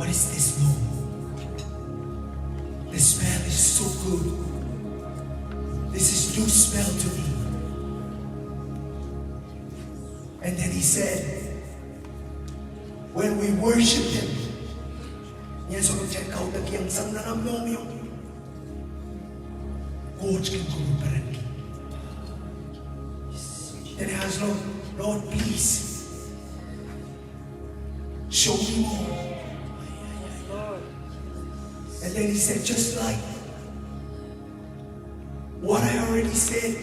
What is this, Lord? The smell is so good. This is new smell to me. And then he said, when we worship him, yan so mag-check out ang sang nanamnom yung coach can go parang. Then he asked, Lord, please show me more. And then he said, just like what I already said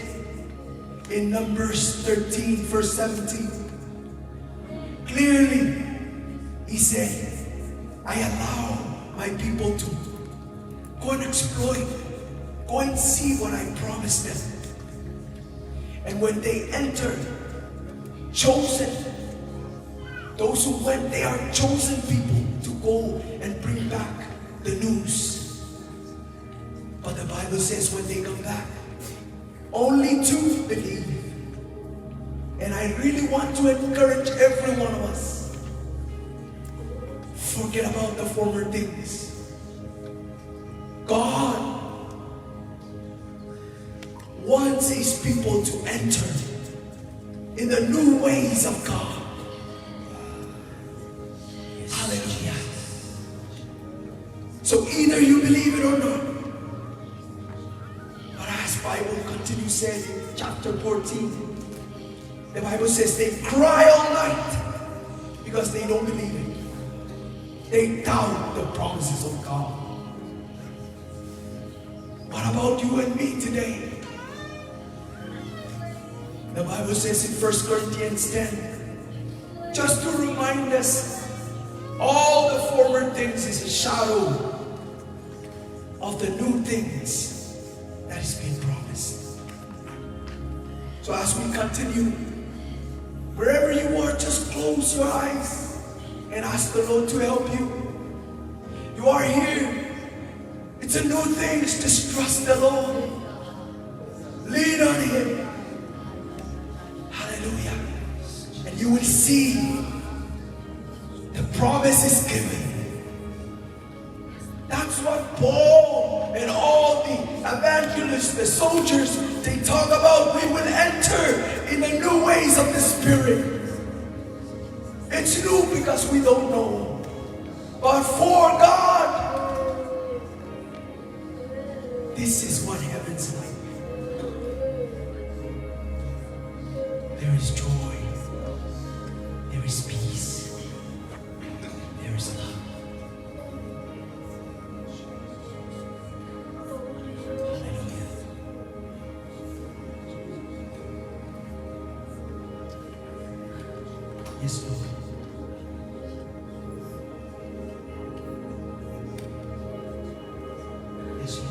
in Numbers 13, verse 17. Clearly, he said, I allow my people to go and exploit, go and see what I promised them. And when they enter, chosen, those who went, they are chosen people to go and bring back the news. But the Bible says when they come back, only 2 believe. And I really want to encourage every one of us, forget about the former things. God wants his people to enter in the new ways of God. Hallelujah. So either you believe it or not. But as Bible continues said in chapter 14, the Bible says they cry all night because they don't believe it. They doubt the promises of God. What about you and me today? The Bible says in 1 Corinthians 10, just to remind us, all the former things is a shadow of the new things that is being promised. So as we continue, wherever you are, just close your eyes and ask the Lord to help you. You are here. It's a new thing. Just trust the Lord. Lean on him. Hallelujah. And you will see the promise is given. That's what Paul and all the evangelists, the soldiers, they talk about. We will enter in the new ways of the Spirit. It's new because we don't know. But for God, this is what heaven's like. There is joy. There is peace. There is love. Hallelujah. Yes, Lord. Yes, Lord.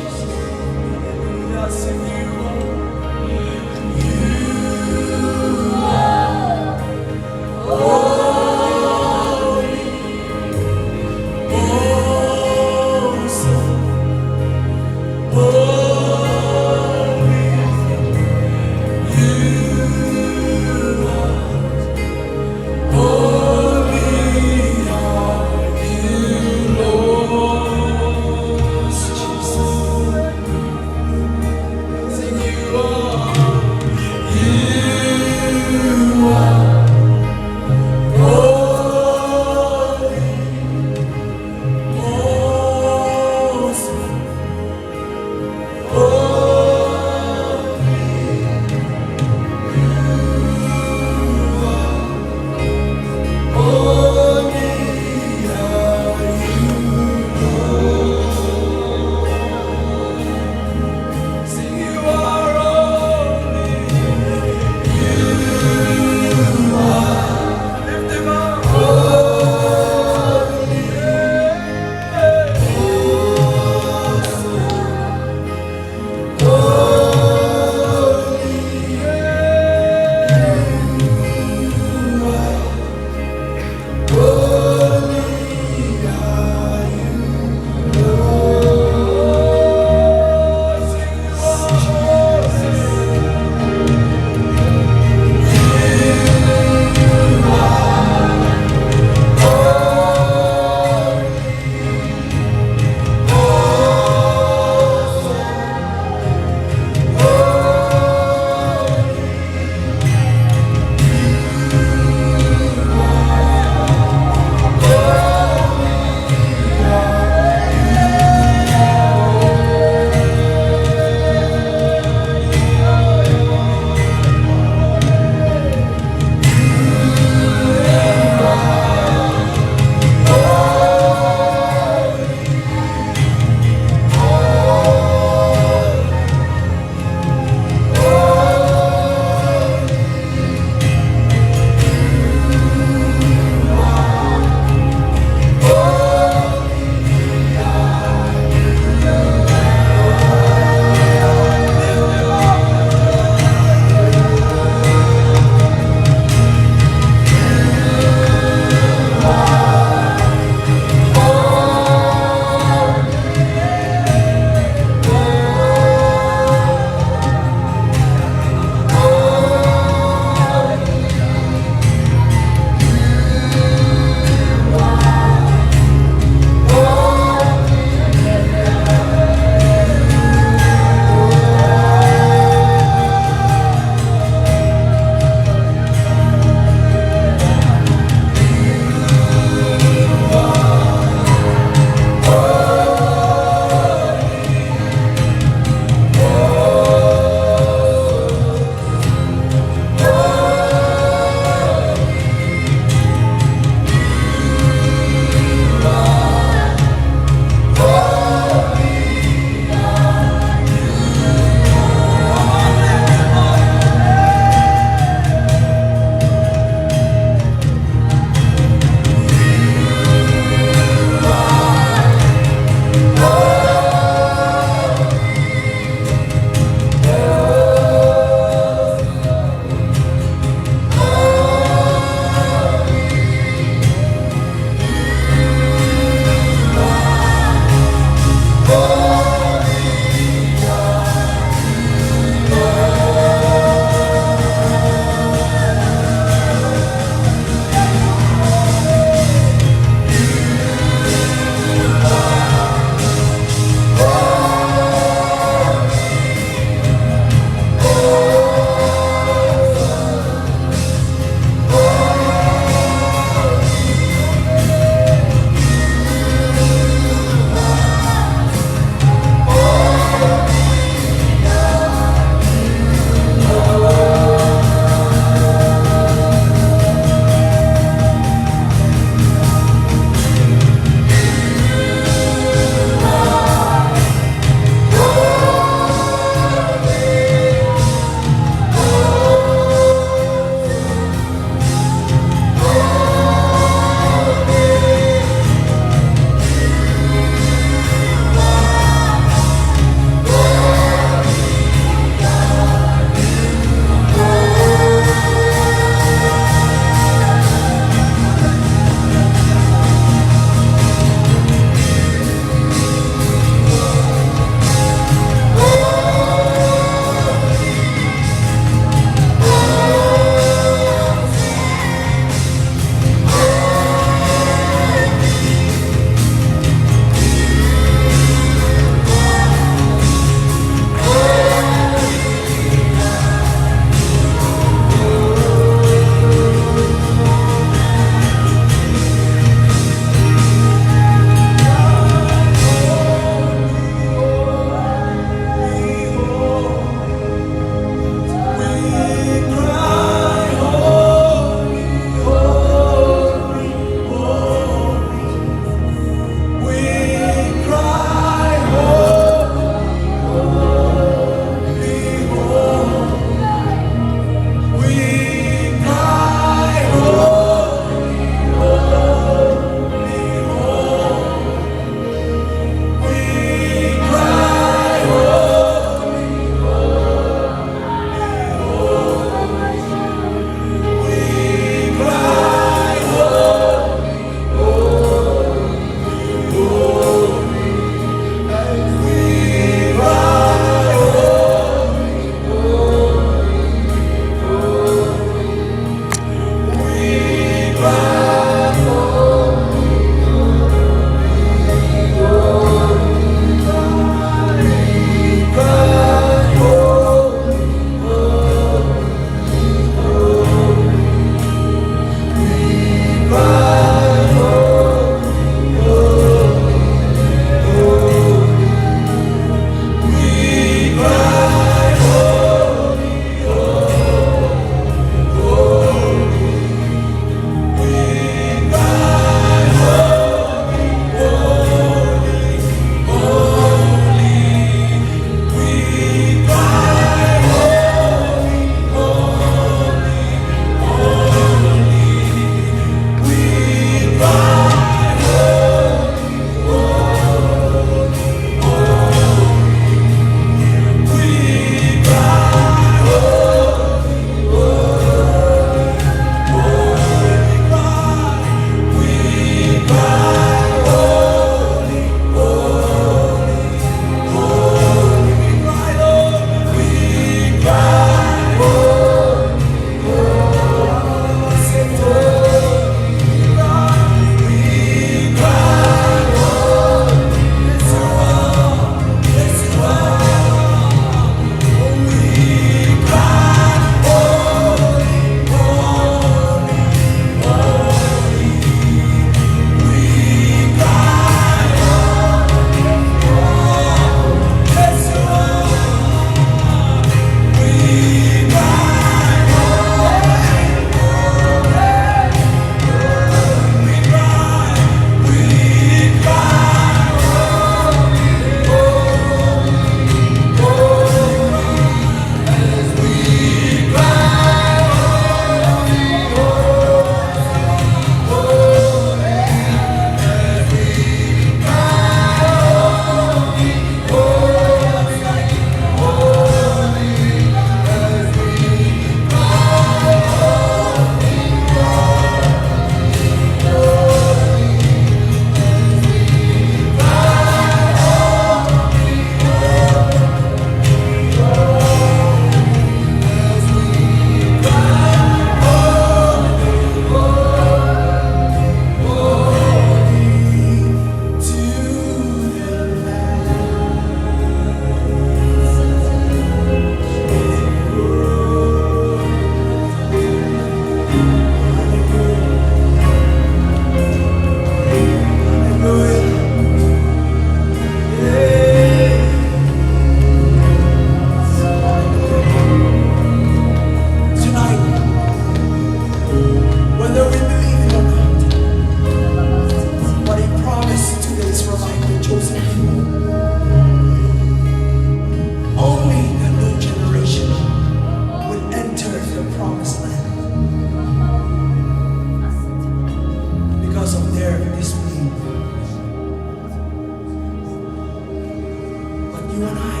you and I,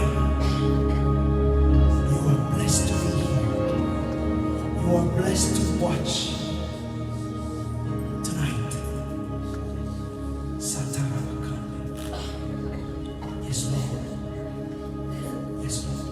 you are blessed to be here. You are blessed to watch tonight. Satarabakande. Yes, Lord. Yes, Lord.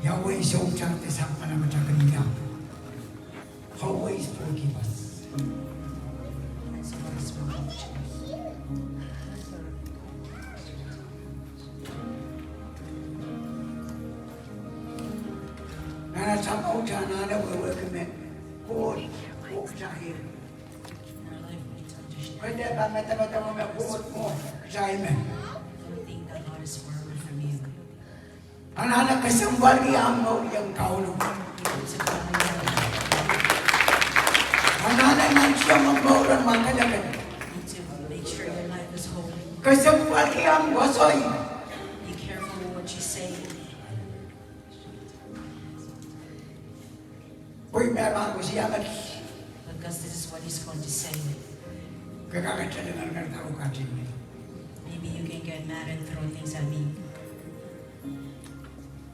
Yahweh show-charte sa panaman sa kanya. Always forgive us. sana na welcome me. Good. Good sahil. In our life, we need to understand. Pwede ba mata-mata mo me good mo sahil me. Don't think that God is far away from you. Anak kesembal yang mau yang kau lu. You need to come together. Anak yang siya mau orang makanya kan. You need to make sure your life is holy. Kesembal yang wasoy. Be careful with what you say. Uy, meron ko siya kan. Because this is what He's going to say. Kakagat dengan tahu kaji. Maybe you can get mad and throw things at me.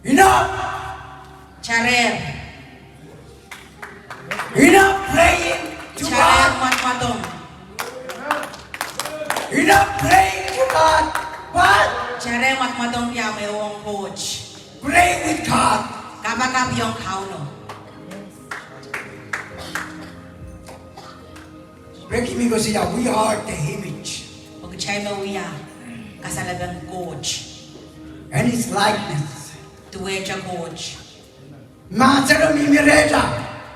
Enough! Charer! Enough praying to Charer God. matmatong. Enough praying to God. What? Charer matmatong piya may uwang coach. Pray with God. Kapag yung kauno. Reiki mi ko siya, we are the image Pag chay mawiya, kasalagang coach. and His likeness. Tuwe siya coach. Masarap mi mireta.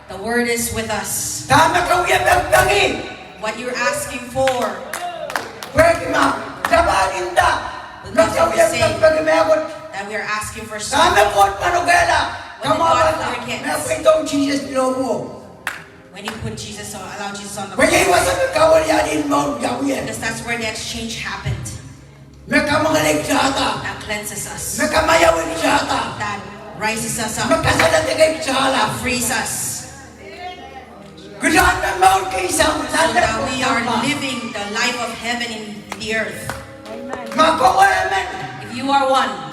The word is with us. Tama ka uya pagtangi. What you're asking for, Pwede ma. Sabahin ta. Nasa uya pagtangi megot. that we are asking for Tama something. ko at manugela. When Kama God ba na? forgets. Meron itong Jesus logo. When you put Jesus on, allow Jesus on the Kaya cross. iwasan ang kawalyanin mo gawin. Because that's where the exchange happened. Mekamagaling siya ata. That cleanses us. Mekamayawin siya ata. That rises us up. Magkasalatigay siya That lang. frees us. Gulaan ng mount kay isang So that we are living the life of heaven in the earth. Makawaman. If you are one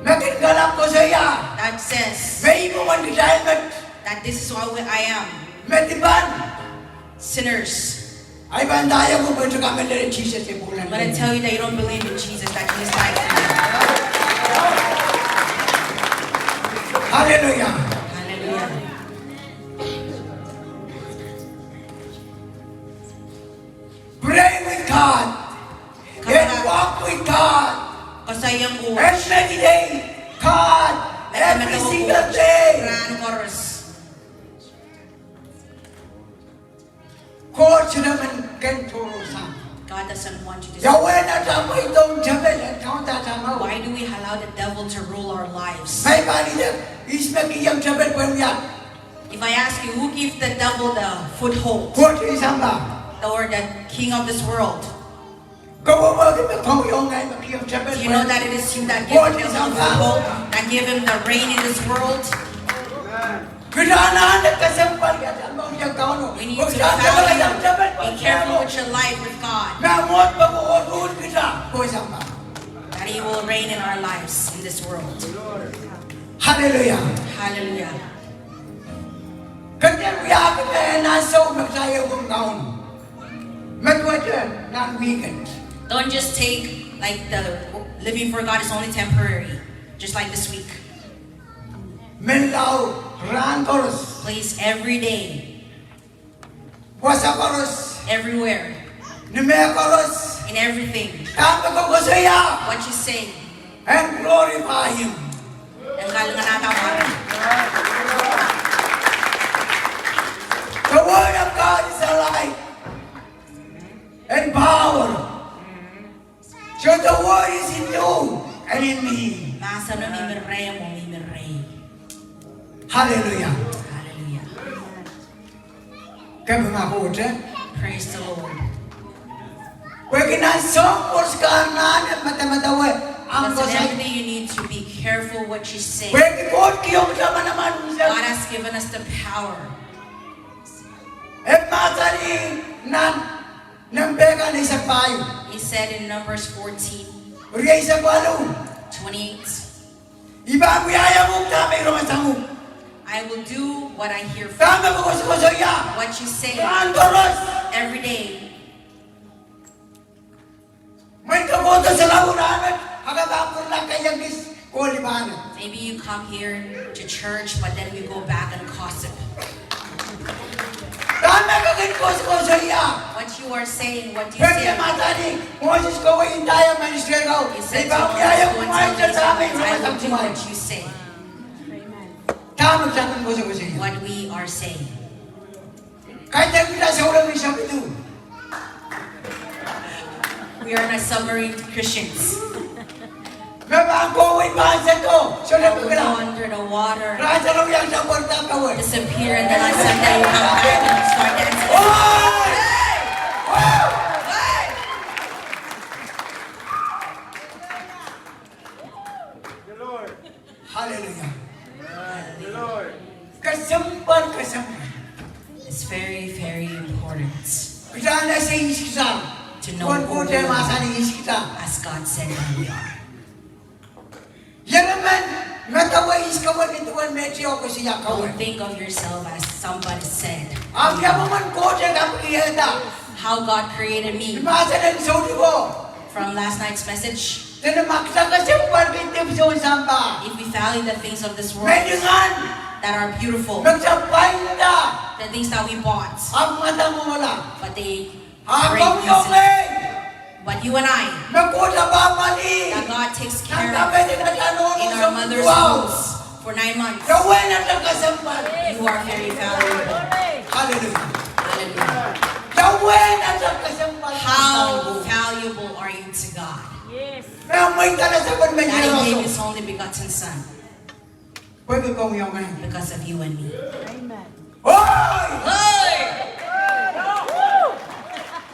Makingalap ko sa iya. that says May mo man kisahil that this is what I am, matiban. sinners, Ay bandaya ko ba ito kami na Jesus sa bulan. I'm going to tell you that you don't believe in Jesus, that Jesus died for you. Hallelujah. Hallelujah. Pray with God. And walk with God. Kasayang And coach. meditate God every single day. Grand chorus. Coach naman kenturo sa. God doesn't want you to. Yahweh na tama itong jabel at kung tatama. Why do we allow the devil to rule our lives? May bali na ismag iyang jabel pa niya. If I ask you, who gives the devil the foothold, Coach isang ba? or the king of this world? Kung umagin na kung yung ngay makiyang jabel Do you know that it is you that give him the foothold, that give him the reign in this world? Kailangan at kasampal ka dyan mo yung kauno. We need Kung to saan ka ba yung jabel pa be careful with your life with God, Namot pa ko utuun kita. Kung isang ba? that He will reign in our lives in this world. Hallelujah. Hallelujah. Kanya wiyakit na nasaw magsayaw kong kaon. Magwadyan ng weekend. Don't just take like the living for God is only temporary, just like this week. Menlaw, ran koros. Please, every day, Wasa koros. everywhere, Nimea koros. in everything, Tama ko kusaya. what you say, And glorify Him. ang galangan natawaran. The Word of God is alive and power. So the Word is in you and in me. Nasa no mimirrey mo, mimirrey. Hallelujah. Hallelujah. Kaya mga kuwate, Praise the Lord. pwede na songkos ka na at matamatawa. Ang Because in kusay. everything you need to be careful what you say. Pwede po kiyong sama naman. God has given us the power. At masali ng beka na isang payo. He said in Numbers 14, Uriya isang walo. 28, Iba ang biyaya mo, tama yung rumasang mo. I will do what I hear from Tama ko kusaya. what you say Saan koros? every day. May kaboto sa launanan. Hagabapon lang kayang kulimanan. Maybe you come here to church, but then we go back and gossip. Tama ka kayo kusaya. What you are saying, what you say. Pwede matani. Moses ko ko yung tayo minister ko. You said Iba to ang biyaya Moses, mo go and kumain tell sa amin. Israel, I will Rumasang do kumain. what you say. Tama magsabi ko sa iyo. what we are saying. Kahit na kita sa ulang isang ito. We are not submarine Christians. Mabangkawin ba sa ito? So na Go pagkala. under the water, Rasa lang yung sa porta kawin. disappear, and then on Sunday you come back and you start dancing. Oy! Wow! Hallelujah. Kasampan. It's very, very important Kita na sa iskita. to know Kung who po we tayo masa are, ni iskita. as God said who we are. Yan naman, natawa iskawan ituan medyo ako siya Don't kawin. think of yourself as somebody said. Ang yaman man ko siya kapagihanda. How God created me. Masa ng saudi ko. From last night's message, Tinamaksa ka sa pagkitip sa usamba. if we value the things of this world Medingan, that are beautiful, nagsapay na. the things that we bought, Ang mata mo wala. but they Habang break yung easily. But you and I, nakuha ba mali? that God takes care Ang of kapit na tanong in sa our mother's wow. wombs for 9 months, Gawin ang nagkasampan. you are very valuable. Hallelujah. Hallelujah. Gawin ang nagkasampan. How valuable are you to God? Kaya may tala sa That He gave pagmenyeroso. His only begotten Son Pwede kong yung ngayon. because of you and me. Hoy! Hey!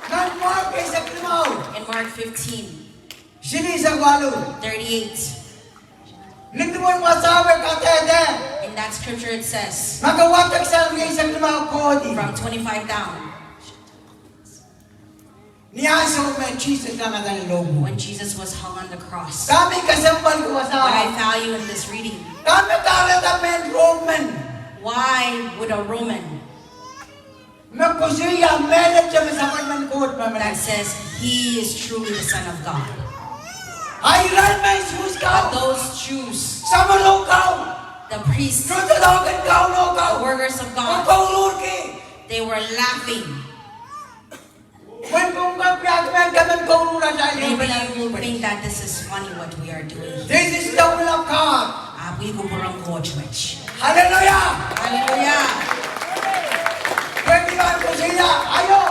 Nang mga kaysa klimaw. In Mark 15, Sini sa walo. 38, Nito mo masabi ka tete. in that scripture it says, Magawatag sa kaysa klimaw ko di. from 25 down, Niyaso may Jesus na nga ng lobo. when Jesus was hung on the cross. Kami kasampan ko What I sa. value in this reading, Kami karatamen Roman. why would a Roman Magkusiya melet siya masaman man ko at that mamalas. says he is truly the Son of God? Ayran may sus But ka. those Jews, Sa malukaw. the priests, Tutulagan ka o the ka. workers of Ang God, kaulur ki. they were laughing. When kung magpiyagman ka man kauluran sa iyo. Maybe you will think that this is funny what we are doing here. This is the will of God. We go for Church. Hallelujah. Hallelujah. Pwede ba ko siya? Ayo.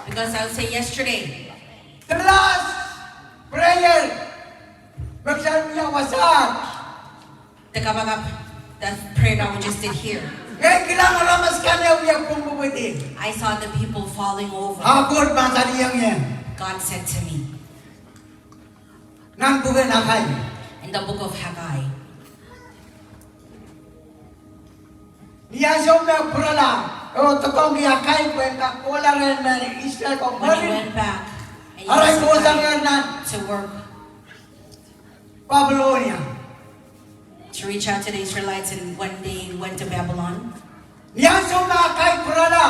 Because I would say yesterday, The last prayer. Magsabi niya wasak. the kabagap, that prayer that we just did here, Kaya kailangan ramas ka na yung pumupwede. I saw the people falling over. Hakot man sa niyang yan. God said to me Nang bugan akay. in the book of Haggai, Niya siya may purala. O totong iyakay ko yung kakola rin na Israel ko. when he went back and he Aray ko was sa ngayon to work Babylonia. to reach out to the Israelites, and when they went to Babylon, Niya siya may akay purala.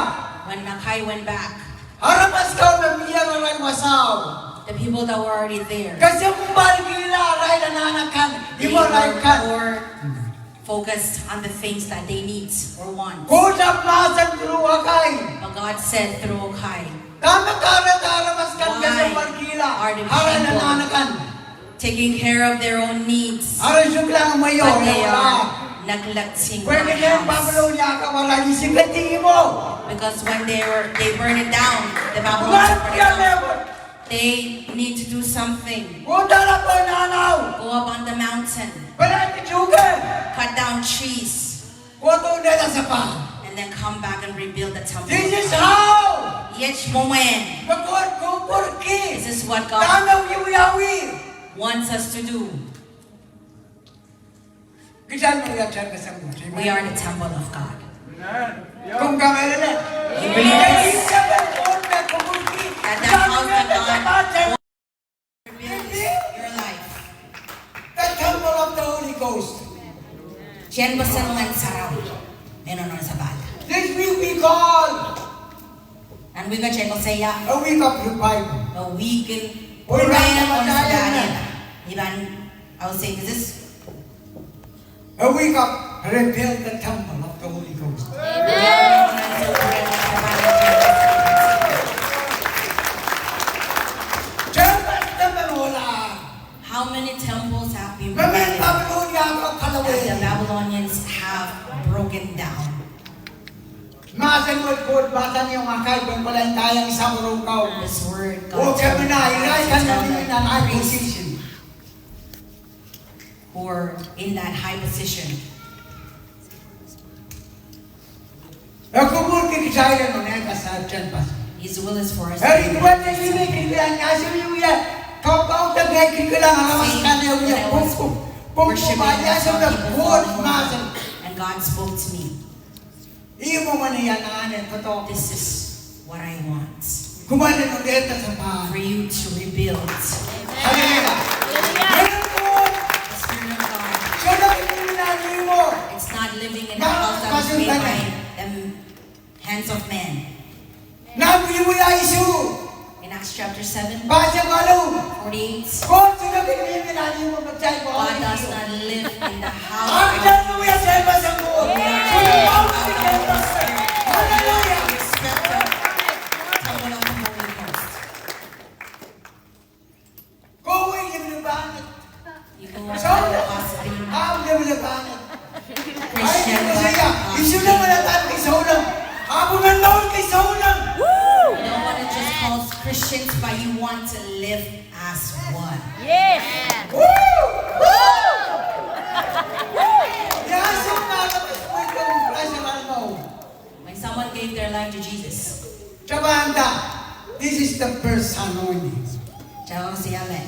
when Nakai went back, Haramas ka na miyan rin wasaw. the people that were already there, Kasi mbal gila ray na nanakan. Di they mo ray were kan. more focused on the things that they need or want. Kudap masan guru akay. But God said through Okai, Tama haramas kan kasi Why mbal gila. are the Haray na people nanakan. taking care of their own needs, Haray suglang mayo. but they are neglecting Pwede my na yung house. Babylonia ka wala isigati mo. Because when they burn it down, the Babylonians What burn it yan down, ebon? they need to do something. Kuda na po nanaw. Go up on the mountain, Wala itijugan. cut down trees, Kuto nila sa pa. and then come back and rebuild the temple. This is how. Yet moment, Magkod ko porki. this is what God Tanaw yawi. wants us to do. Kisan mo yan siya sa buhay. We are the temple of God. Kung kamay na. You believe this? At At that house that God wants to rebuild your life. The temple of the Holy Ghost. Jen basang man sarawi. Meron na sa bala. This will be called And we can check on say ya. a week of revival. A week in Uy, prayer bakit on sa madayan na? Even I would say this is A week of rebuild the temple of the Holy Ghost. Temple na wala. how many temples have been Mamen broken Babylonia ka that the kalawin. Babylonians have broken? Basa mo ikot, basa niyo makay, kung pala yung tayang isang rukaw. This word, O God kami na, ilay ka na told din na high the position. who are in that high position. Nakubur kikisaya mo na sa dyan pa. His will is for us. Hari tuan na yun ay kikilaan niya. Sabi mo yan, kau tagay kikilaan, alamas ka na yun yan. Worshiping, Pumpupa niya sa some people nagbuot told me, masan. and God spoke to me. Iyo mo man yan, anin, totoo. This is what I want Kumanin mo dito sa paan. for you to rebuild. Hallelujah. Ngayon po, The Spirit of God. so nakikilaan mo. It's not living in a house that was made by the hands of men. Nabi mo ya isu. In Acts chapter 7, Basa malu. 48, Kung sino kikilaan mo magchay mo. God does not live in the house Ang of dyan mo ya sa iba sa mo. Hallelujah. temple of the Holy Ghost. Koway yung banat. You go to So, the ang yung banat. Ay, Christian ito siya. God. Isu na wala tayo kay Saulang. Habang ang naon kay Saulang. You don't want to just call Christians, but you want to live as one. Woo! Yaso na kapag mo itong prasa mo. When someone gave their life to Jesus, Chabanda, this is the first anointing. Tsaka ko siya nga,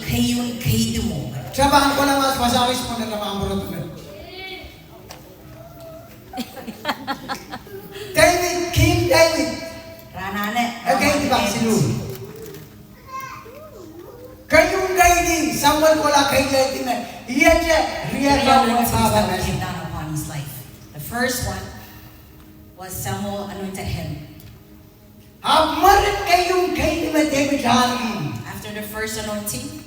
kayo mo. Chabahan ko lang mas masawis mo na namamuro to. David, King David. Ranane. Okay, di ba sino? Kayong guiding, someone wala kay guiding na. Iyan siya, riyan Three siya anointings mga that na came siya. down upon his life. The first one was Samuel anointed him. Amarin kayong guiding na David Halin. After the first anointing,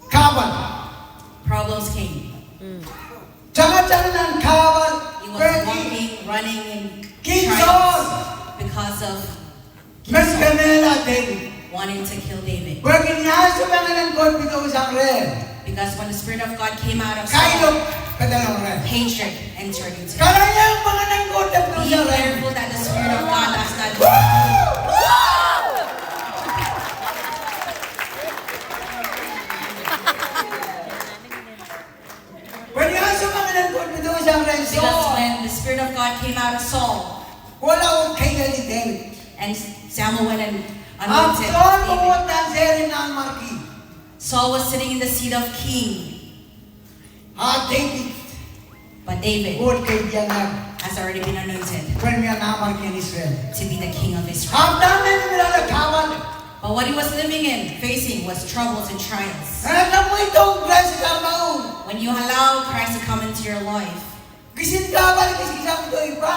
Kawan. problems came. Jangan-jangan ng kawan. He was Pwede. walking, running in King trials Saul. because of Mas kanela David. wanting to kill David. Pwede niya sa mga ng God bitaw isang red. Because when the Spirit of God came out of Kailok, Saul, kadalang red. hatred entered into him. Karanya ang mga ng God na bitaw Be isang red. careful that the Spirit of God does not Pwede nga sa mga ng God bitaw isang red. So, because when the Spirit of God came out of Saul, wala akong kaya ni David. and Samuel went and Ang anointed Saul David. pumunta ang seri ng marki. Saul was sitting in the seat of king, David, but David God kay diyan nga. has already been anointed Pwede nga na marki ni Israel. to be the king of Israel. Ang dami nila na kawan. But what he was living in, facing, was troubles and trials. Alam mo itong grace sa maun. When you allow Christ to come into your life, Gisin ka ba ni kasi sa mga iba?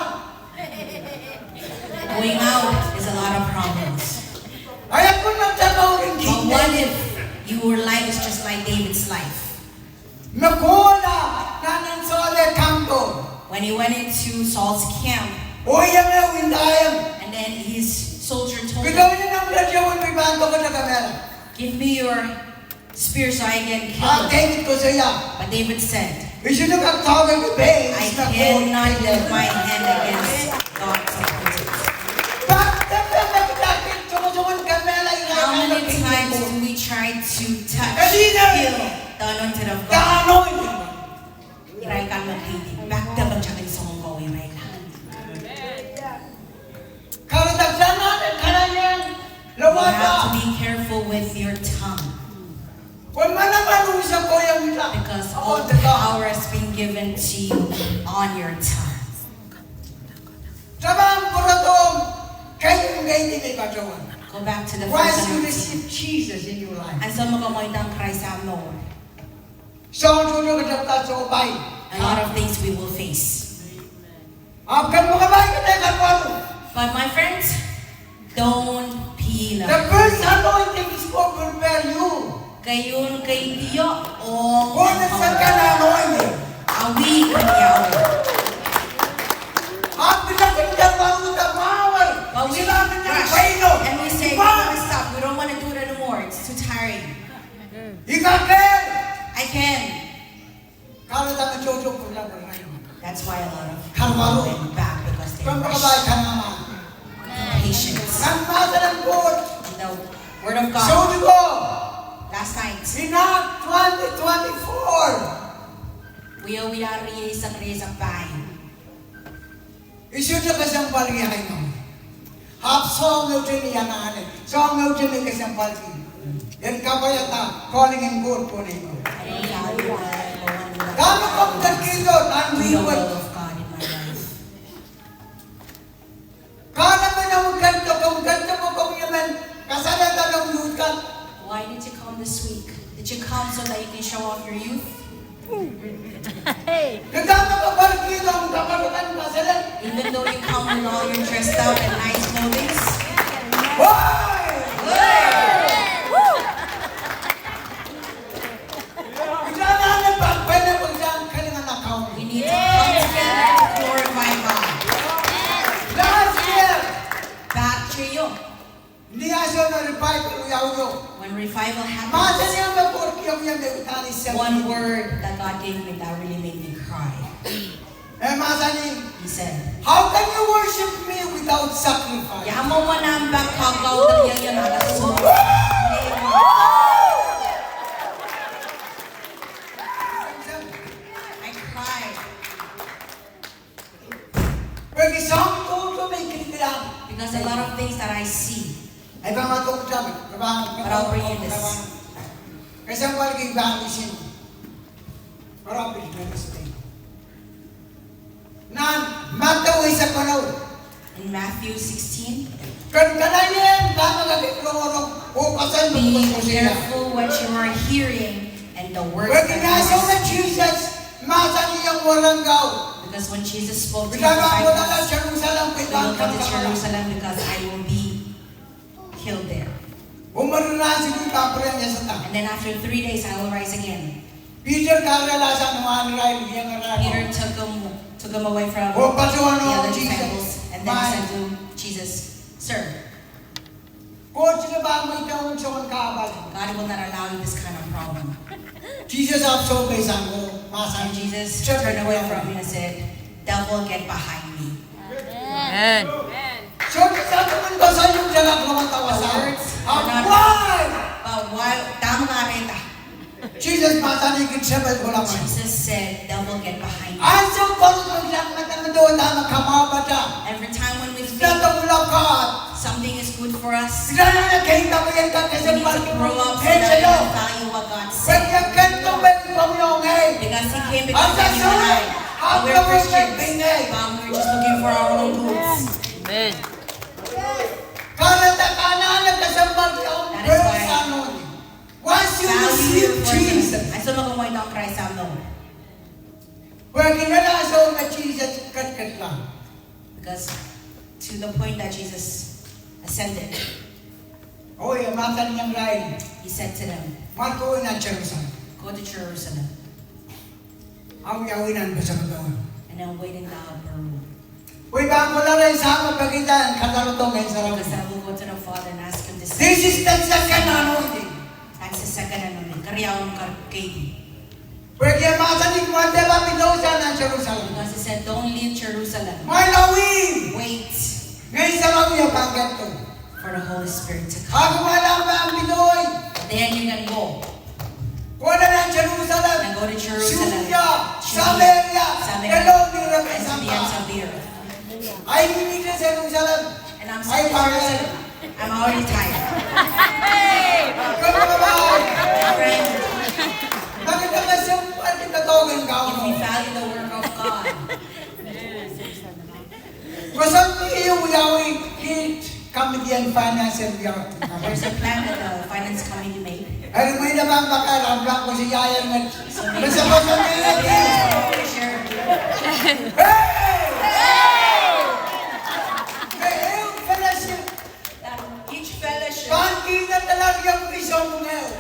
going out is a lot of problems. Ayaw ko nang sabaw rin But King what David. if your life is just like David's life? Nakuha na ng sole kanto. When he went into Saul's camp, O yan na windayang. and then his soldier told him, Bigawin niya ng radyoan may banto ko sa kamera. "Give me your spear so I can kill him." David ko siya. But David said, Isu na kang tawag ng base. "I cannot lift my hand against God's appointed." How many times do we try to touch, feel the anointed of God? Iray ka mag-hating. Back the bang siya sa mong gawin, iray ka. You have to be careful with your tongue. Because all power has been given to you on your tongue. Go back to the Once first you anointing. receive Jesus in your life, Ang sa mga moitang Christ sa mo, so tulo ka dapat sa ubay. a lot of things we will face. Akan mo kabay ka tayo kapalo. But my friends, don't peel. The first anointing is for prepare you. Kayon kay Diyo o Kung nagsan ka na anointing, awi kanyaw. ang pinakinggan mo ang mawal. But we Sinabi niya rush kayo. and we say, we want to stop. We don't want to do it anymore. It's too tiring. Ikakel. I can. Kalau tak mencoba pulang bermain. That's why a lot of Kalmaro. people went back because because they Kung rush makabay ka naman. patience. Ang masa ng good. The word of God. Saudi ko, Last night, Sinak 2024. we are sa Teresa Pai. Isu na kasang palgihay mo. Hap song yung tiniyanaan. Song yung kasang palgi. Yan kabayata, calling and good po ninyo. Gano'n kong kakito, The nanwiwag. will of God in my life. Kala mo na kung ganito mo kung yaman, kasalata ng yukat. Why did you come this week? Did you come so that you can show off your youth? Kagano ka palgido ang kamarutan kasalan. Even though you come with all your dressed up and nice clothing? Hoy! Kailangan ba? Pwede mo dyan kailangan account. We need to come together to glorify God. Last year, Back to you. hindi aso na repay ko yaw-yaw. When revival Masa happens, niya mag-work yung may utali siya. one word that God gave me that really made me cry. Masa niya, He said, how can you worship me without sacrifice? Yamo mo na ang bakagaw ng yan nagasunod. I cried Pag isang tuto may kinikilang. because a lot of things that I see. Ay ba matong sabi? But I'll bring you this. Kasi ang paliging bangisin. Marami na natin. Nan, mataway sa panaw. In Matthew 16, Kan kanayan, tama ka kiklorong ukasan mo be mo siya. careful what you are hearing and the words Pag that you inasaw na are speaking. Jesus, masa niyang warangaw. Because when Jesus spoke to his Bitaga mo na lang disciples, Jerusalem kay they will Bangkang come to Jerusalem because I will be killed there. Umarunan si Kuya Kapre niya sa ta. And then after 3 days, I will rise again. Peter karela sa mga Israel, yung Peter araro. took him away from O the patuan other o disciples. Jesus. And then he said to Jesus, Sir, Kung sila ba may taon sa kong kabal? God will not allow you this kind of problem. Jesus abso kay sango, And masan. Jesus turned away from me and said, Devil, get behind me. So, sa naman ba sa yung jalag naman tawasan? Why? But why? Tama nga rin ta. Jesus masaligid siya ba ko naman? Jesus said, Devil, get behind me. Asong parang maglang doon na makamabata. Every time when we think Natawulakat. something is good for us, Sila na nakahita mo yan ka we kasi need to grow up so Hey, that we hello. can value what God said. Pwede kanto ba yung pamilong eh? Because He came Ang because of you and I. How We're come we're Christians, bingay? but we're just looking for our own goods. Karata ka na nagkasambag yung That is why- verse anon. Once you Value receive your Jesus, person. Ay, sumagamay ng Christ ang Lord. where kinalasaw na Jesus, kat-kat lang. Because to the point that Jesus ascended, Oy, amatan niyang ride. He said to them, Marko na Jerusalem. Go to Jerusalem Ang yawinan ba sa katawan? and then wait in the upper room. Uy, ba ko lang rin sa mapagitan, katalutong ngayon sa Because rabi. I will go to the Father and ask Him to send. This is the second anointing. That's the second anointing. Karyawan karkay. Pwede amatan ni Mwante ba pinosa ng Jerusalem? Because He said, don't leave Jerusalem. May lawin! Wait Ngayon sa rabi yung pangkat to. for the Holy Spirit to come. Ako wala ba ang Pinoy? Then you can go. Wala na Jerusalem. And go to Jerusalem. Syria, Samaria, Galong ni Rabbi and to the ends of the earth. Ay, hindi na Jerusalem. And I'm Ay, saying pangkat. Jerusalem. I'm already tired. Kung ba? Friend, Bakit ka kasi pwede katogan ka if ako? we value the work of God, Masang iyo yawi hit kami diyan financial year. there's a plan that the finance committee made. Ay, may naman baka ramlang ko si Yaya ng So maybe basta ko sa mga share. Hey, fellowship. That each fellowship Kanki na talaga yung vision mo ngayon.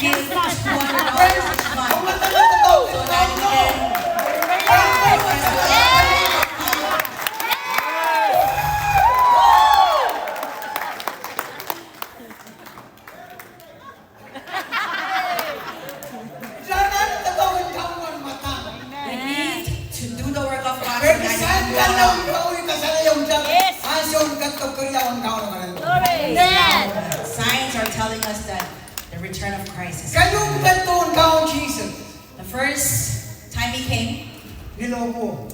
gives $200 each Kung month matagal na to, so that we can Sana natawin ka mo ang mata. we need to do the work of God so Pero that saan we ka can lang walk are telling us that the return of Christ is Kayong kanton kaon Jesus. the first time he came, Niloko.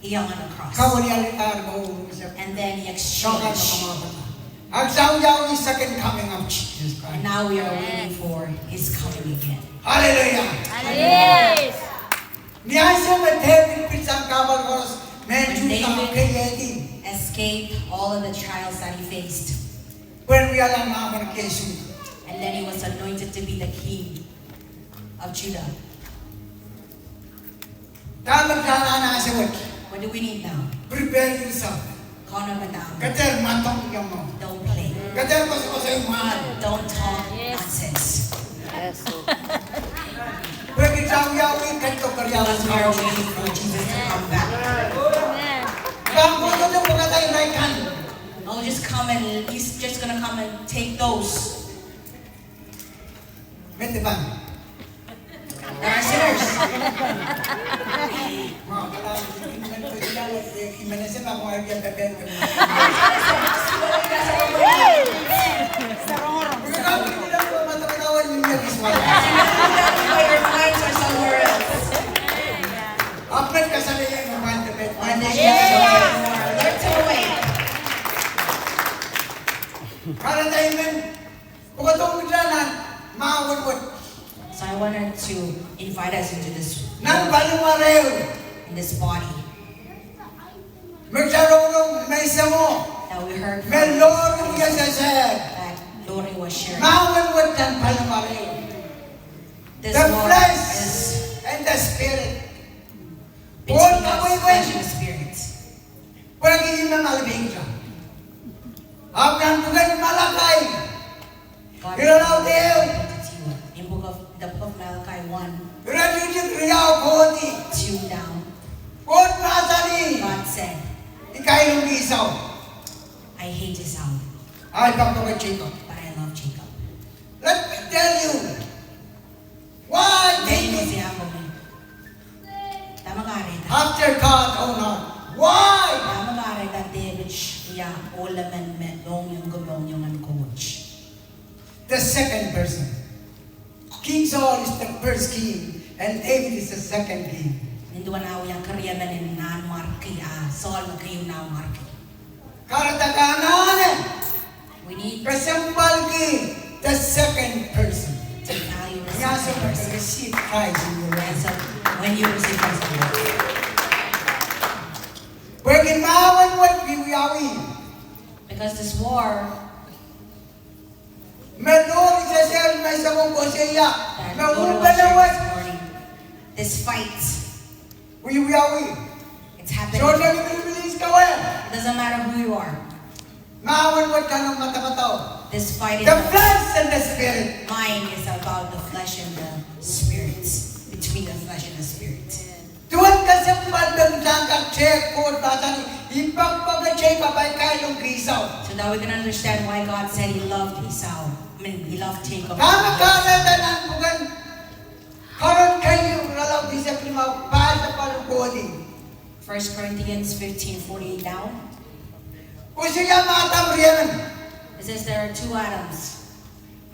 he hung on the cross. Kawan ni alitar mo sa And then he Shokan exchanged. sa mga bata. Ang saw-yaw is second coming of Jesus And Christ. now we are waiting for his coming again. Hallelujah. Yes. Niyasa med David pisang kabal koros medyo David- sa kayedin. Escaped all of the trials that he faced. When we alam na ang kesu. And then he was anointed to be the king of Judah. Tamang kana na sa word. What do we need now? Prepare yourself. Connor Madam. Kater matong yung mo. Don't play. Kater ko sa yung mahal. Don't talk Yes. nonsense. Yes. Pwede saw-yaw in kanto karyawan Because sa we are mga waiting for Jesus to come back. Amen. Bang ko ito mga tayo right hand. Oh, just come and he's just gonna come and take those. Mete ba? There are sinners. Mga kalang imanasip ako ay biyan pepen. Pagkakawin nila ko matakatawan yung mga kiswala. But your minds are somewhere else. Apret ka sa liyan ng mga pepen. And then you learn to wait. Para tayo men, kung itong biglanan, maawad-wad. So I wanted to invite us into this Nang balumarew, in this body magsaroon may isa mo, that we heard from may lorong yan sa sahib. that Lori was sharing. Maawad-wad ng balumarew. This The war flesh is and the spirit. between us, flesh and spirit. Walang hindi na malibing siya. Ang tugan malakay. God Ilalaw Deo. in the book of Malachi 1, Radyo kriyaw kodi. 2 down, Kod masani. God said, Ikay nung isaw. I hate Esau, Ay, pagkakachiko. but I love Jacob. Let me tell you. Why Ngayon mo David, siya ako ni. Tama ka rin. after God, oh Lord, why? Tama ka rin that David siya olaman metong yung gumong yung coach. The second person. King Saul is the first king, and David is the second king. Ninduan ako yung karya na ni Nan Marki. Saul na kayo na Marki. Karatakanan, We need kasambal king, the second person. to value the Kaya sa second person. receive Christ in your And life. so, when you receive Christ, Pwede maawan what we are in. because this war Melori sa sel, may sabong ko siya. that Lord was Mauban na sharing what this morning, this fight, we are in. it's happening. So, sabi bilibilis ka well. It doesn't matter who you are. Maawan what ka ng matamataw. This fight in The the flesh and the spirit. mind is about the flesh and the spirit. Between the flesh and the spirit. Tuwan ka sa bandang jangka check ko tatani. Ipagpag-check ka pa kayong krisaw. So now we can understand why God said He loved Esau. He loved Jacob. Kama karatanan bukan karon kayo lalaw di sa klimaw pa sa palukodi. 1 Corinthians 15:48 down. Kung siya matam riyan, It says there are two Adams.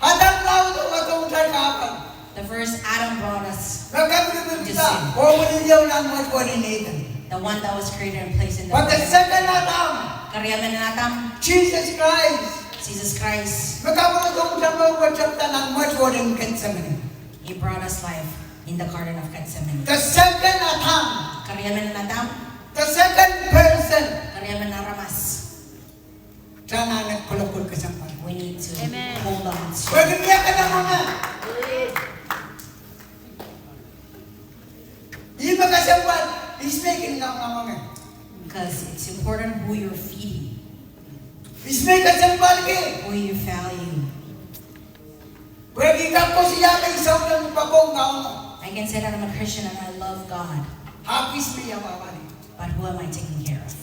hadang law to atong sa kapag. The first Adam brought us Nagkabibig kita, o manilaw ng mga coordinator. the one that was created and placed in the But the second Adam, Karyaman natam, Jesus Christ, Jesus Christ. magkabulong sa mga watsapta ng mga coordinator Gethsemane. He brought us life in the Garden of Gethsemane. The second Adam, Karyaman natam, the second person, Karyaman naramas. sana nagkulakul ka sa pag. We need to Amen. hold on to. Pwede niya ka na mga. Di magkasampan, he's making lang na mga. Because it's important who you're feeding, He's making kasampan ki. who you value. Pwede ka po siya may isaw ng pagong kaon. I can say that I'm a Christian and I love God, Hapis niya mabali. but who am I taking care of?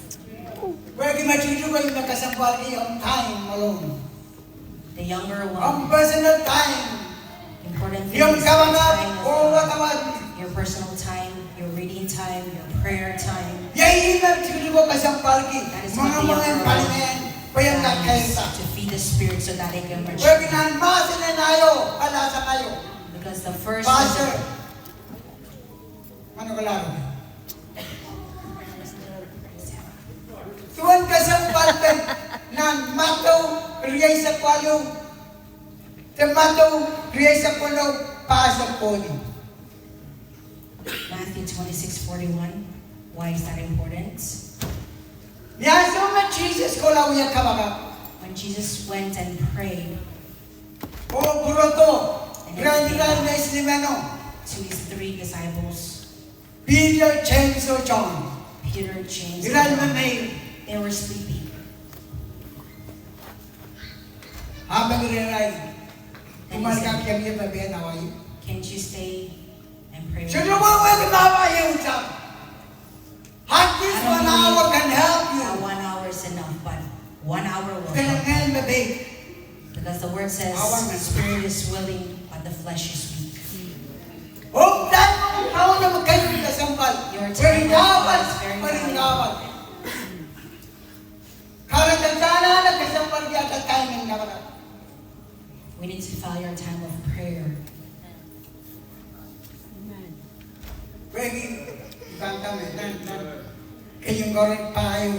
Pwede matuto ko yung nagkasampan ki ang time alone. The younger Ang one, personal time. important thing Yung is your time kamangat with o God, watawad. your personal time, your reading time, your prayer time. Yay na matuto ko kasampan ki. That is what Mga the mga younger palingan. Payang values nakaisa. to feed the Spirit so that they can Huwag mature. ginanmasin na nayo, palasa kayo. Because the first Pastor, ano ka laro? Tuwan ka sa palpen ng mataw riyay sa kwalo. Sa mataw riyay sa kwalo, pasok po niyo. Matthew 26:41. Why is that important? Niyaso man Jesus ko lang uyak kabaga. When Jesus went and prayed O buroto, grand na islimeno. to his 3 disciples, Peter, James, o John. Peter, James, and Grand John, mamay. they were sleeping. Habang rinay. And he Kumalika said, kiyang iya babi na away. can't you stay and pray with So me? the one way kumawa yung usap. Hakis I don't 1 hour believe can help you. that 1 hour is enough, but 1 hour will Kaya help. ngayon babi. Because the word says Awan the na. spirit is willing, but the flesh is weak. Huwag tayo mong tao na magkayo ka sampal. Your time Paringawan, is very paringawan. Karagdag sana nagkasampal diya at tayo ng nakarat. We need to value our time of prayer. Pwede, ibang kami, kayong goreng payo.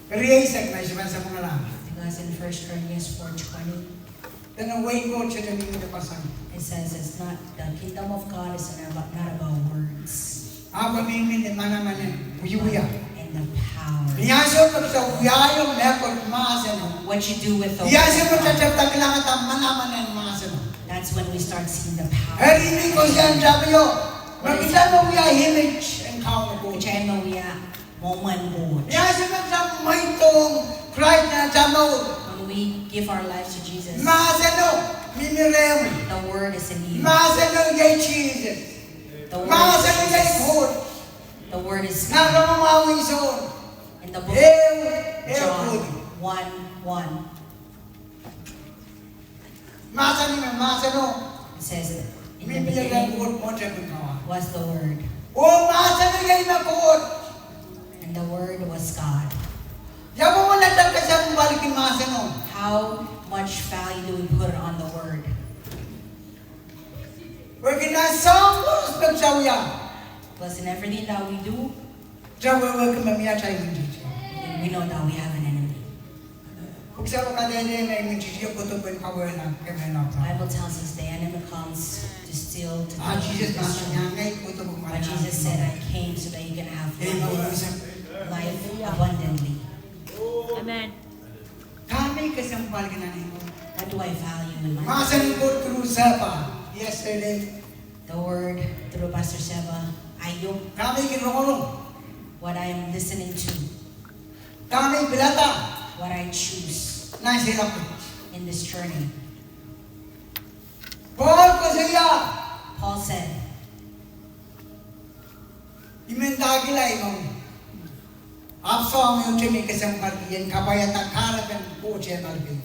Riyasag na siya sa mga lang. Because in 1 Corinthians 4:20, Tanong way ko siya na nito pasang. it says it's not, the kingdom of God is not about words Ako nimin ni manaman yan, uyuya. and the power. Iyaso ko sa uyayong mekot maasano. What you do with the Iyaso ko sa word, taptak lang at manaman yan maasano. that's when we start seeing the power. Harini ko siya ang sabi yo. Makita mo uya image and count ko. Which I know we are moment board. Iyaso ko sa maitong Christ na samawod. When we give our lives to Jesus, Maasano, minirem. the word is in you. Maasano yay Jesus. The word Maasano is yay Jesus. food. The word is Nakamamawi son. in the book of John Food. 1:1. Masano na, masano. It says, in the Minirem beginning food mo siya kumawa. was the word, O masano yay makot. and the word was God. Yabo mo na ka sa balikin masano. How much value do we put on the word? We're ginasambos pagsawya. Because in everything that we do, Jawa wag mamaya tayo hindi. we know that we have an enemy. Kung sa mga kanene na yung chichiyo ko to pwede power na kaya na. The Bible tells us the enemy comes to steal, to Ah, kill, Jesus to nasa destroy. niya ngay ko to But Jesus said, I came so that you can have life abundantly. Amen. Kami kasampal ka na nito. What do I value in my life? Masan ko through Sapa yesterday. The word through Pastor Seba, ayok, Kami kinulong. what I am listening to, Kami bilata. what I choose Na sila ko. in this journey. Paul ko siya. Paul said, Imendagila imong. Apso ang yung timi kasampal yan kabayata karagan po siya malbi.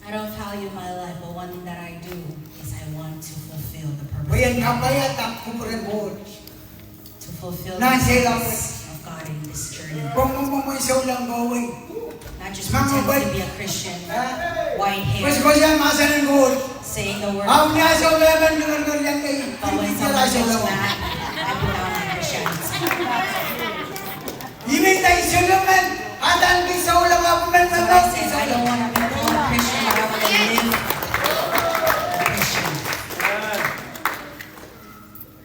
I don't value my life, but one thing that I do is I want to fulfill the purpose. Wayan kabayata kupuran po. To fulfill the Nasa purpose of God in this journey. Kung mo isaw lang gawin. Not just pretending to be a Christian, white Mas hair, ko siya masan ng gold. saying the word, Ang niya sa leban ng yan kay. but when someone gets mad, I put down my Christianity. Imitay sulaman. Atan kisaw lang ako man So I said, I don't want to be called a Christian, but I want to live a Christian.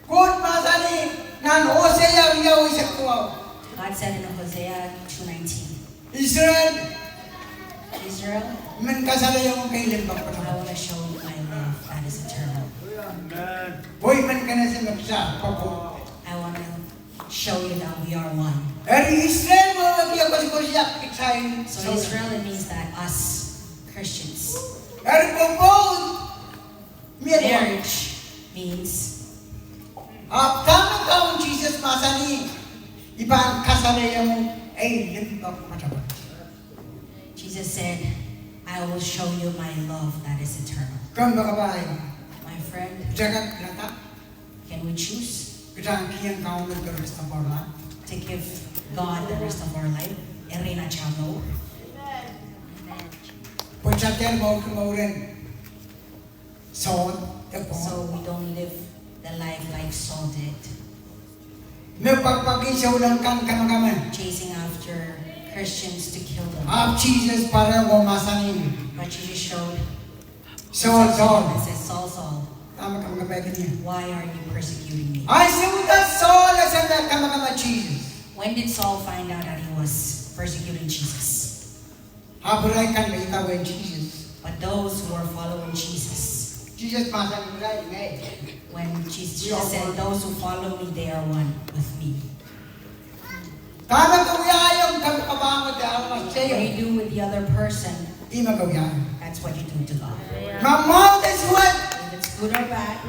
Kung masani nan Hosea riyaw isa kuwaw. God said in Hosea 2:19, Israel Israel, man kasala yung kay limbang I pa. want to show you my love that is eternal. Boy man ka na sa magsa. Papo. I want to show you that we are one. Eri Israel mo magkiya ko siya excited. So Israel, it means that us Christians, Eri po. Miyan marriage means Kami kaong Jesus masani. Ibang kasala yung ay limbang matapat. Jesus said, I will show you my love that is eternal. Kung makabahay. My friend, Jagat lata. can we choose Kita ang kiyang kaong nagkaroon sa parla. to give God the rest of our life? Erina Chamo. Pagkatyan mo rin. So, So we don't live the life like Saul did, may pagpagisaw lang kan kamagaman. chasing after Christians to kill them. Jesus para masanin. But Jesus showed Saul. and said, Saul, Saul, Tama kamagabagan niya. why are you persecuting me? Ay, simutan Saul sa kamagaman Jesus. When did Saul find out that he was persecuting Jesus? Haburay kan may tawag Jesus. But those who are following Jesus, Jesus masanin nila ngay. when Jesus said, those who follow me, they are one with me. Tama kawiyayong kamakabangot dahil mas What sayo. you do with the other person, Di magawiyan. that's what you do to God. Mamaw is what? If it's good or bad,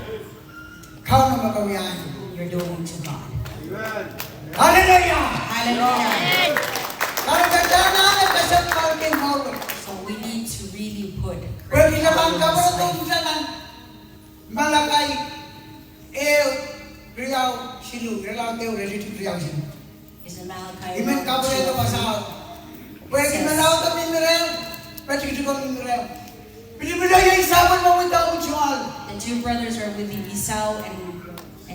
Kau na magawiyan. you're doing to God. Hallelujah! Hallelujah. Karagadanan at kasat mountain mo. So we need to really put Pwede naman Christ ka in mo this life. sa nan. Malakay. Riyaw silu. Riyaw teo related riyaw silu. Is in Malachi Iman ka mo ito 1:2. pasal. Pwede manaw ito minirel. Pwede ito ko minirel. Pwede mo na yung isaban mo ito mutual. The two brothers are with you, Esau and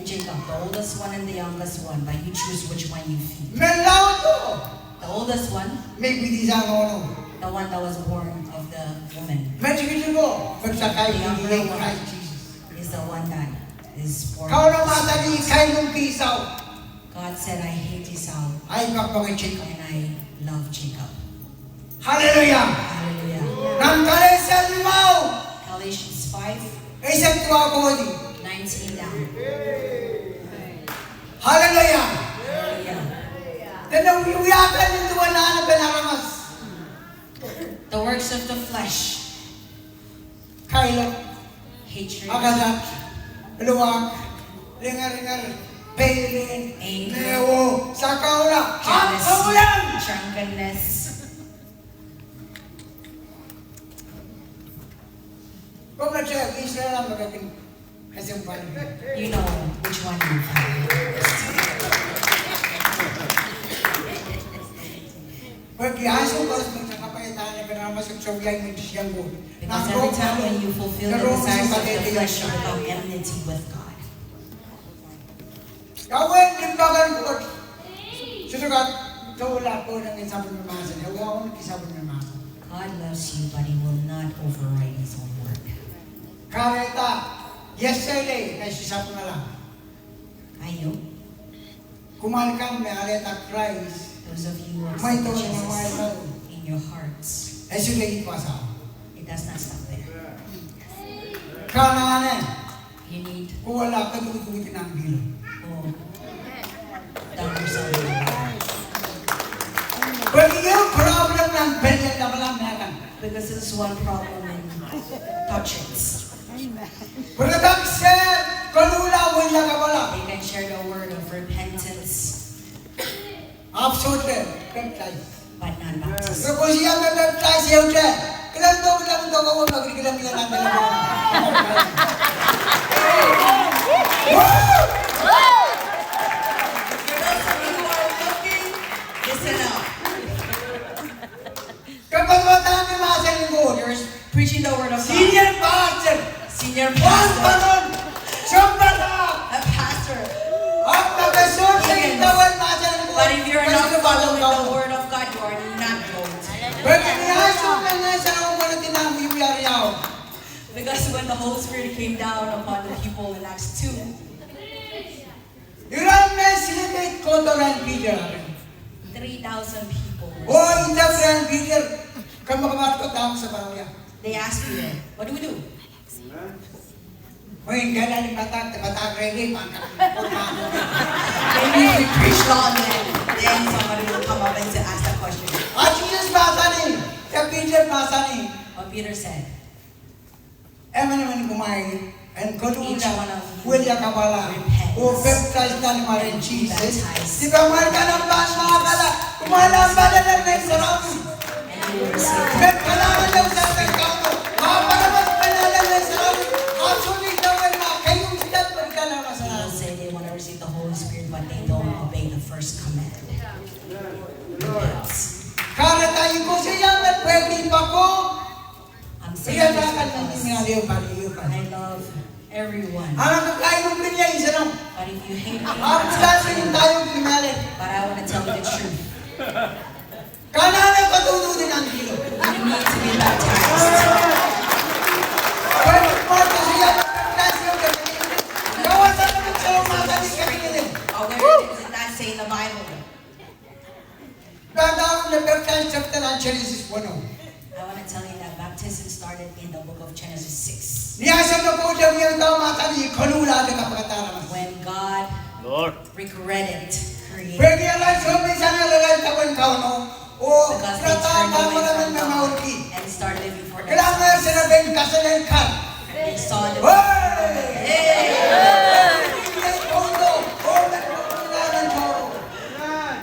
Jacob, the oldest one and the youngest one, but you choose which one you feed. Melaw ito. The oldest one, May bidisa mo. the one that was born of the woman, Medyo ito ko. Pagkakay hindi Christ Jesus. is the one that is born. Kau na matali kay nung kisaw. God said, I hate Esau Ay kapag-check. and I love Jacob. Hallelujah! Hallelujah. Nang kalesal mo! Galatians 5:19 Isang tuwa ko di. down. Hallelujah! Hallelujah. Tanawiyakan ng tuwa na pinaramas. The works of the flesh, Kailo, hatred, agadat, luwak, ringar-ringar, pailin, Anger. newo, sakaula, jealousy, kaulan! drunkenness. Kung na-check, Israel ang magating kasimpal. You know which one you follow. Pag-iasok ko sa kapayatan na pinaramas ang sobyay mo siyang mo. Because every time when you fulfill the desires of the flesh, you become enmity with God. Kawin, limbagan ko. Susugat, tawala ko ng isang pagmamasan. Ewa ko ng isang pagmamasan. God loves you, but He will not override His own word. Kareta, yesterday, kay sisa ko na lang. Kayo, Kumalikan, may areta Christ. those of you who May accept tuwa ng mga ito. Jesus in your hearts, Eh, sila ipasa. it does not stop there. Kananan, You need kung wala ka, tutuwitin ang bilang. to dump yourself in the Lord. Pwede yung problem ng bilyan na malang nakan. Because this is one problem in touches. Pagkatang sir, kalula, wala ka pala. They can share the word of repentance, Absolutely, baptize. but not baptism. So kung siya may baptize, siya ulit. Kailan daw lang daw ako magrigilang nila ng dalawa. For those of you who are looking, listen up. Kapag matami mga sa lingkod, You're preaching the word of God. senior pastor, Senior one pastor, panon, siyempre na, a pastor. ang nagasun sa itawan mga sa lingkod. But if you're not Kasi following lumalong the ka. word of God, you are not going to. Pwede niyaso na nga sa ako na tinami yung yari-yaw. Because when the Holy Spirit came down upon the people in Acts 2, Ilang na silipit ko to rin Peter. 3,000 people. O, ita rin Peter. Kamakamat ko tama sa barangay. They asked Peter, what do we do? O, yung gala ni Batak, ready, Maybe we preach all then somebody will come up and ask that question. At Jesus basa ni, sa Peter basa ni, What Peter said, eman naman kumain, and Each one kalula, of you wala ka pala, repents. o baptize na ni Marin Jesus. Baptize. Di ba mahal ka ng bas mga kala, kumala ang bala na ng sarap. and you will receive. Bet kailangan daw sa ating kampo, mapalabas panala ng sarap. Actually, daw ay mga kayong sidat, pagkala ka sa People say they want to receive the Holy Spirit, but they don't obey the first command. Repent. Kara tayo ko siya, at pwede pa ko, Siya takan ng minaliw paliw pa. I love everyone. Ang kakain ng pinya, isa lang. But if you hate me, Ang kasi yung tayong pinalin. but I want to tell you the truth. Kanana patuto din ang kilo. You need to be baptized. Kaya magporto siya, magpaptas yung kapatid. Kawasan naman siya ang matalis kapatid. Oh, where does it not say in the Bible? Dadawag na baptize chapter ng Genesis 1. I want to tell you that baptism started in the book of Genesis 6. Niyasa na po siya yung tao matali, kanula na kapagkataramas. When God Lord. regretted creating Pwede alam siya, may sana lalay tapan ka, no? O, because they turned nataka mo away naman from na God maulki. and started living for Kailangan themselves. siya na ben kasalan ka. They saw the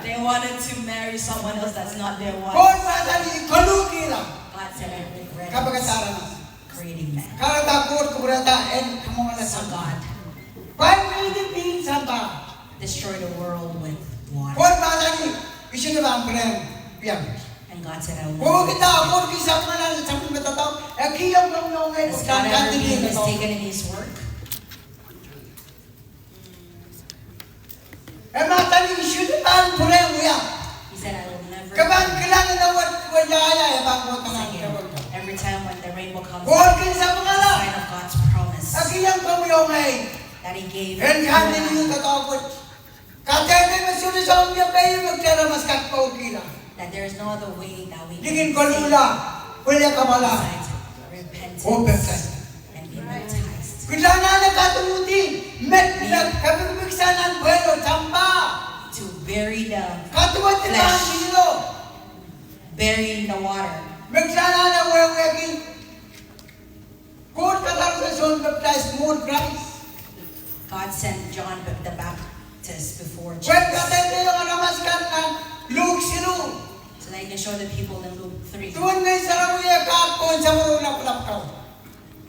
they wanted to marry someone else that's not their wife. Kung matali, kaluki lang. God said, I regret Kapagkataramas. creating man. Karatakot, kuburata, and kamungan na So sa God Pag-ibig sa ba? destroyed the world with water. Kung matali, isin na ba ang prem? Yan. And God said, I will Kung never kita ako, kisa pa na sa mga matatao, kiyang lang nung ngayon, Has kung God ever kantin been din ito. mistaken in His work? Matali, isin na ba ang prem? Yan. He said, I will never. Kabang kailangan na wala bang mo tangan Again, kabang ka. every time when the rainbow comes, Kung it's kinsa a pangala, sign of God's promise kiyang pamuyong ngayon, that He gave. and kantin din yung tatawag. Katete masunod sa mga kayo, magtara mas kakpaw kila. That there is no other way that we Digin can ko lula, wala ka mala. besides repentance O baptize. and be baptized. Kailangan na katumuti, met na kabibigsan ng buwelo, tamba. To bury the Katuwat na ang sino. bury the water. Magsana na wewekin. Kung kataro sa son baptize, mood Christ. God sent John the Baptist before Kung Jesus, katete yung aramaskan ng Luke sino. so that He can show the people in Luke 3 Tuwan ngayon sa ramuya kakon sa marunang kulapkaw.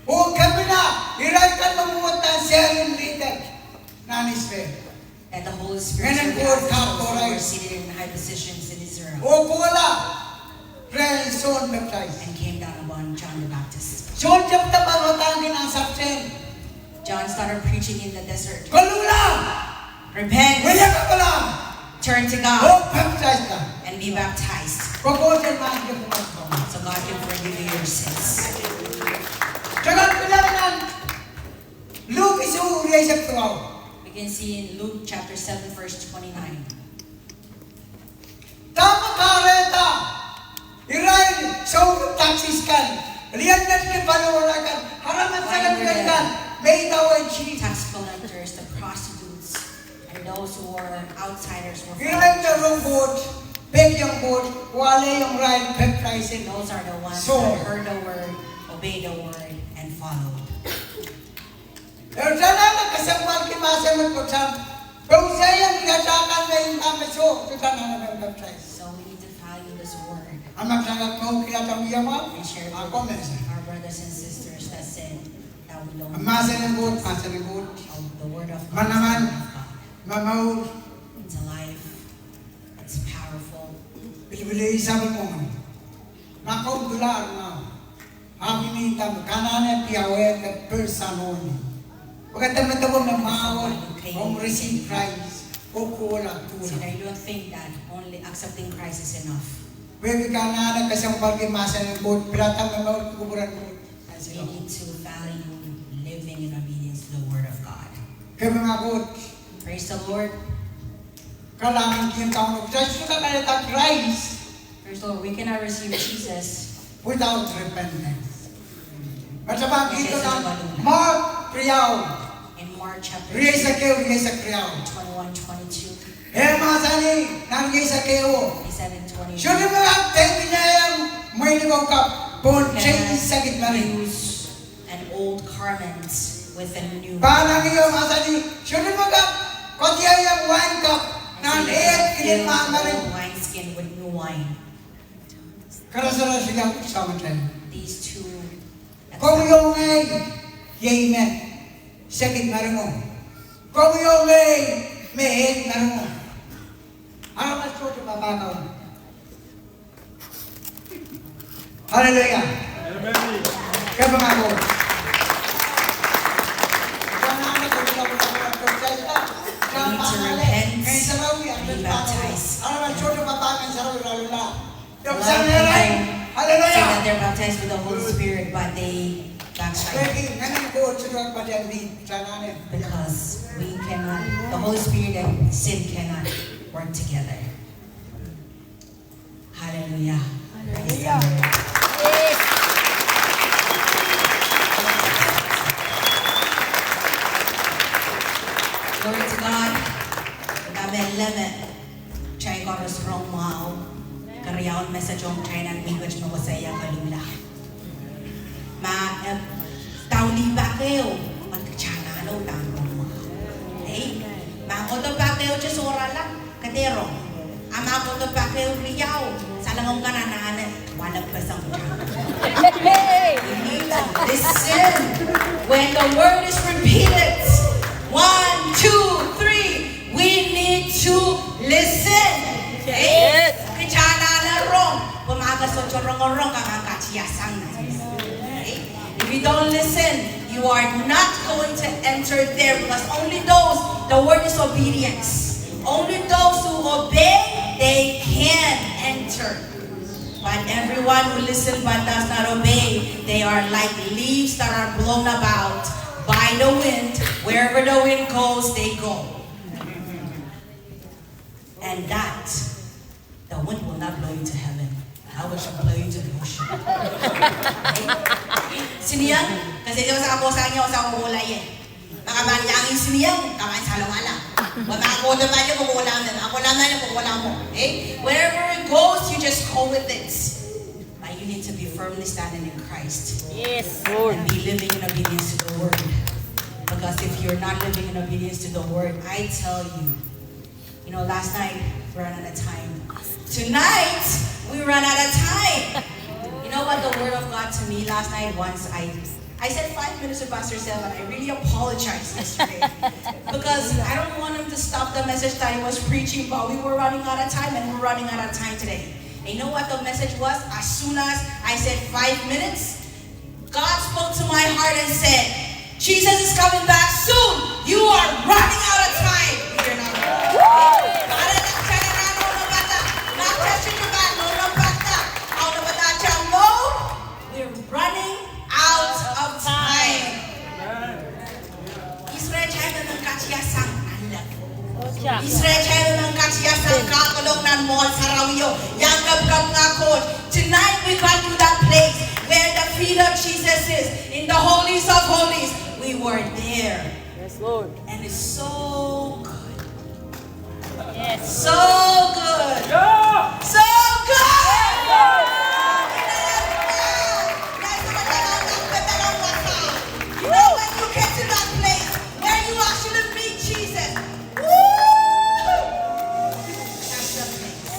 O kami na, iray ka mamuot na sharing leader. Nanispe. that the Holy Spirit Ganun po, surpasses those Tato, who right? were seated in high positions in Israel O kuwala, friend, son baptize. and came down upon John the Baptist. Son chapta pangotangin ang sapsen. John started preaching in the desert. Kalula! Repent, Wala ka pala! turn to O God, baptize ka. and be baptized, Kukusin man ka pumasok. so God can forgive you your sins. Sagat kailangan Luke isuuri sa tuwaw. We can see in Luke chapter 7, verse 29. Tama kareta. Iray, sa ukot taxis kan. Riyan na siya panawalakan. Haraman sa ganyan. May tawag siya. Tax collectors, the prostitutes, and those who were outsiders were Iray na found. rong boat. Beg yung boat. Wala yung ride. Baptizing. Those are the ones So- that heard the word, obeyed the word, and followed. Pero sana magkasabal kimasa magpagsam. Kung sayang kinatakan na yung amaso, ito sana na baptize. So we need to value this word Ang magsangat mo kinatang iyama, and share it ako with mesa. our brothers and sisters that said that we don't Ang masa ng boat, masa ng boat. of the word of God. Manaman. is the word of God. Mamaw, It's alive. It's powerful. bilibili sabi mo man. Nakong dolar na. Habi ni tam kanan piawe ka personon. Pagkatama-tawag ng mawon, kung receive Christ, o kuwala So tulad. that you don't think that only accepting Christ is enough. Pwede ka na kasang pagkimasa ng boat, pilatang na mawon kuburan mo. You need to value living in obedience to the word of God. Kaya mga boat, Praise the Lord. kailangan kiyang taon. Sa suka ka na Christ, Praise the Lord. We cannot receive Jesus without repentance. At sa pagkito ng Mark Priyaw, in Mark chapter riyay sa 2, kayo, riyay sa Priyaw. 21-22. Masani, nangyay sa kayo. He said in 20. Sure mga tayo niya yung may libaw ka, pon change sa gitna rin. Use an old garment with a new. Parang iyo, masani, sure mga katiya yung wine cup, And nan so you et, can kinin fill mga the rin. old wineskin with new wine. Karasara siya sa tayo. These two. Kung yung ngay, yay me, sakit na rin mo. Kung yung ngay, may na rin mo. Ano mas ko ito papakaw? Hallelujah. Amen. Kaya mga ko. Kanana ko nila ko sa percaya. They need to repent, be baptized. Ano man choto patakan sa lalo na. A lot of people say that they're baptized with the Holy Spirit, but they backslide. Because we cannot, the Holy Spirit and sin cannot work together. Hallelujah. Praise the Lord. Yes. Glory to God. Kami lemon. Chay ko restaurant mau. Karyaon message yung China language mo sa iya kalula. Tauli ba kayo? Magkachana no tanong mo. Okay? Makoto pa kayo sura lang. Katero. Amakoto pa kayo riyaw. Sa langong kanananan. Walang pasang Hey. you need to listen when the word is repeated. 1, 2, 3. We need to listen. Okay? Yes. Kachana na rong. Pumagasot yung rong-rong kakakachiyasang na. Okay? If you don't listen, you are not going to enter there because only those, the word is obedience. Only those who obey, they can enter. But everyone who listens but does not obey, they are like leaves that are blown about by the wind. Wherever the wind goes, they go. And that, the wind will not blow you to heaven. I wish it blow you to the ocean. Siniyang, kasi di ba sa kapusa niya o sa kukulay eh. Makabaniyangin siniyang, kaman sa lumala. Wag makakuha ba niya kung wala na. Ako lang na niya kung wala mo. Okay? Wherever it goes, you just go with it. But you need to be firmly standing in Christ. Yes, Lord. And be living in obedience to the word. Because if you're not living in obedience to the word, I tell you, you know, last night we ran out of time. Tonight we ran out of time. You know what the word of God to me last night once I said 5 minutes with Pastor Sel, and I really apologized yesterday because I don't want him to stop the message that he was preaching, but we were running out of time and we're running out of time today. And you know what the message was? As soon as I said 5 minutes, God spoke to my heart and said, Jesus is coming back soon. You are running out of time. You're not we're running out of time. Israel chayo ng katsiyasang anak. Israel chayo ng katsiyasang kakulong ng mall sa rawiyo. Yang gab-gab nga coach. Tonight we got to that place where the feet of Jesus is. In the holies of holies. We were there. Yes, Lord. And it's so good. Yes. So good. So good. You know when you get to that place where you actually meet Jesus. Woo! That's the place.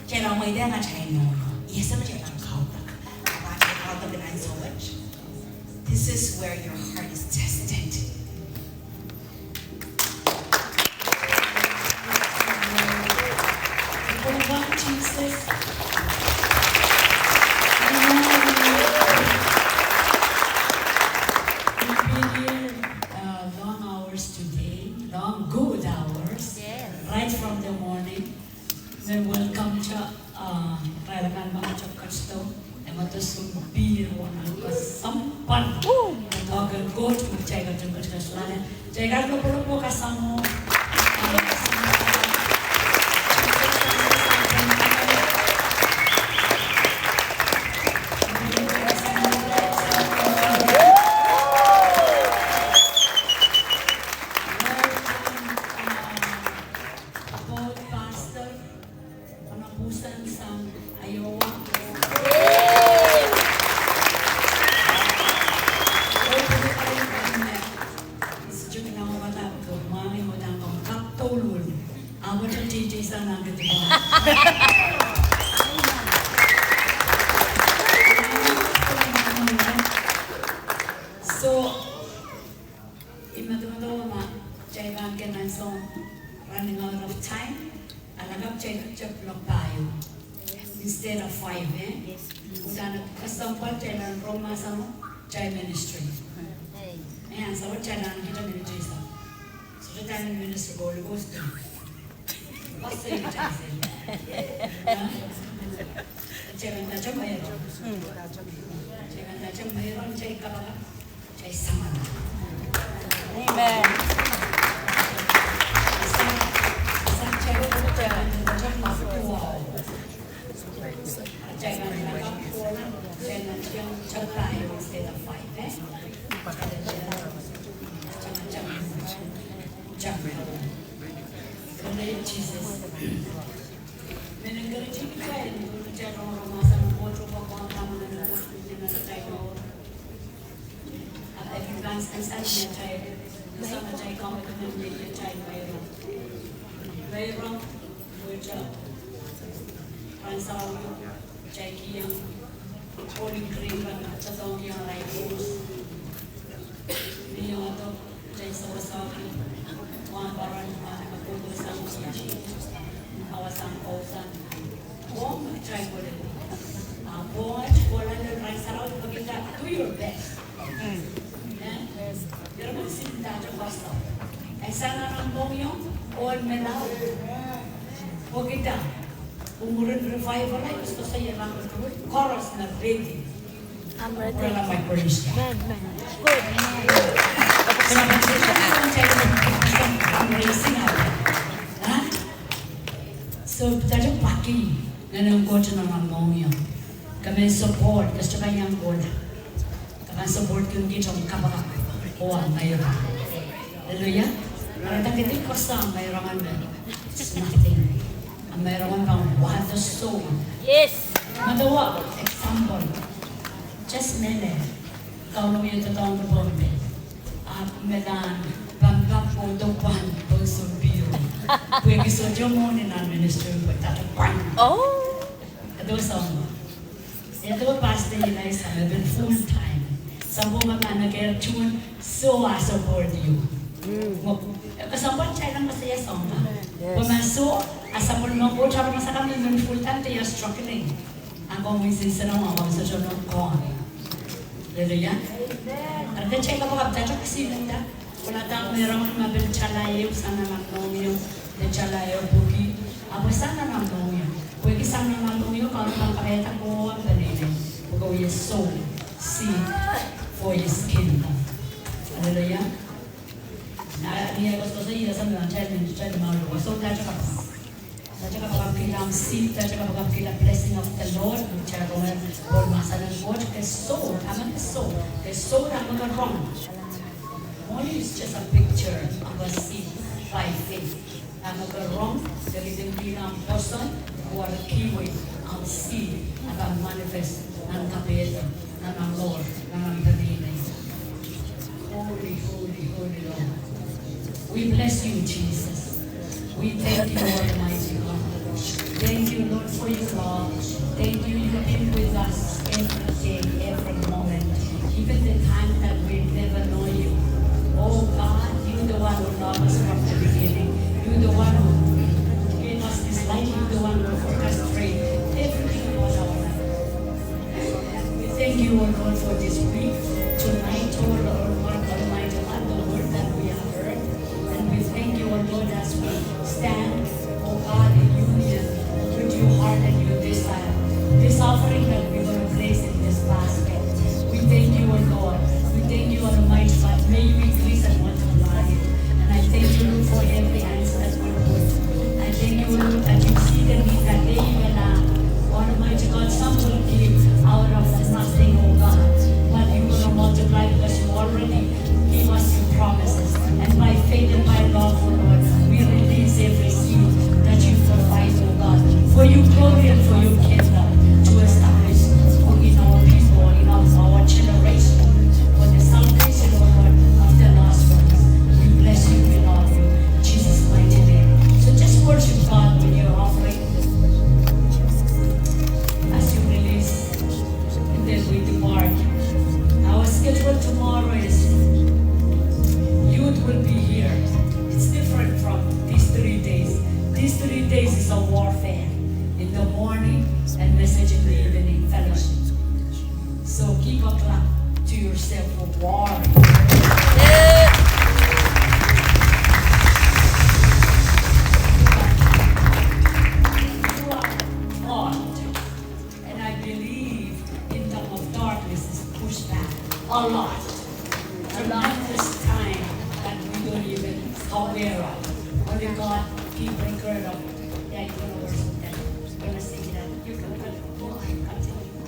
Channel may dia nga channel. Yes, I'm channel count. Out of the nine so much. This is where your heart is tested. People want Jesus. We've been here long hours today, long good hours, Yes. right from the morning. We welcome to Ralakan mga chokkas to. Ematos kung biro ang kasampan. Tawagan ko, magtsaga ng kasalanan. Tsaga ko po kasamo. Pastor, panapusan sa Iowa. So, imatumato ma, Chaigan kenan song running out of time. Alagap chaigan chap lang tayo. Instead of 5, eh? Udah kesempat chaigan Roma sama chai ministry. Ayan, sa chaigan kita ministry sa. So chai ministry Holy Ghost. Basta yung chai sila. Chaigan tayo mayroon. Chaigan tayo mayroon chai kapag chai sama. Amen. Mayroong Pansau, Jackie yang Holy Cream at Tatong yung Rifles. Niyo ito, Jay Sawasawi, mga baran magpupul sa Usichi, Awasang Kausan. Huwag mag-try ko rin. Huwag, wala na rin sa raw, do your best. Pero magsinda dyan basta. Ay sana ng mong yung all melaw. Huwag kita. Umurin revival ay gusto sa iyo lang chorus na ready. I'm ready. Wala may chorus niya. Man. Good. I'm racing out. Ha? So, tayo paki na nang coach ng ammonia. Kami support. Gusto kanyang goal. Kami support yung kitong kapaka. O ang mayroon. Hallelujah? Maratang kitin ko sa mayroon nga. It's nothing. Mayroon kang what the soul. Yes. Madawa, example. Just mele. Kau nung yung totoong bombe. At melan, bangga po dopan po sumbiro. Pwede so dyan mo ni na minister ko tatapan. Oh. Ito song. Ito pastor nila isa, been full time. Sa mga nag-airtune, so I support you. Kasambot siya lang masaya song ba? Pumasok, asa mo naman po, sabi sa kami, yung full time, they are struggling. Ang kongisinsa ng mga sa sunod ko. Hallelujah? At siya ka mga abdadyo kasi nanda, wala tayong mayroong mabil chalayo, sana naman yung chalayo buki. Apo sana naman yung, pwede sana naman yung, kalau naman pakita ko ang ganili. Huwag yung soul, seed for his kingdom. Hallelujah? Niya gusto sa iya sa mga challenge mga so tayo kapag seed tayo kapag blessing of the Lord which are going to masa ng God kay soul aman kay soul ang mga wrong only is just a picture of a seed by faith ang mga wrong dali bilang person who are kiwi ang seed ang manifest ng kapit ng Lord ng Panginoon. Holy Lord. We bless you, Jesus. We thank you, Almighty God. Thank you, Lord, for your love. Thank you, you have been with us every day, every moment, even the time that we never know you. Oh God, you're the one who loved us from the beginning. You're the one who gave us this life. You're the one who orchestrated everything about our life. We thank you, O Lord, for this week. Tonight, O Lord, Almighty God, the word that we have heard. We thank you, O Lord, as we stand, O God, in union with your heart and your desire. This offering that we're going to place in this basket. We thank you, O Lord. We thank you, Almighty God. May you increase and multiply it. And I thank you, Lord, for every answer that we put. I thank you, Lord, that you see the need that they even have. Almighty God, some will give out of nothing, O God. But you're going to multiply because you already gave us your promises. And by faith and by love, O Lord, we release every seed that you provide, O God, for your glory and for your kingdom to establish in our people, in our generation, for the salvation, O Lord, of the lost ones. We bless you, we love you, in Jesus' mighty name. So just worship God with your offering as you release, and then we depart. Our schedule tomorrow is youth will be here. Caldera. Only God, He breaker of the universe. Gonna say that you can go and continue.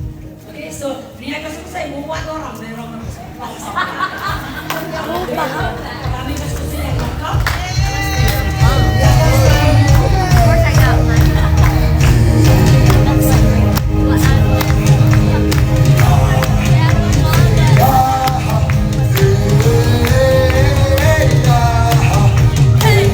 Okay, so niya kasi ko sa imuwan orang merong kami kasi sa yung lakap. Of course I got mine. That's what Hey,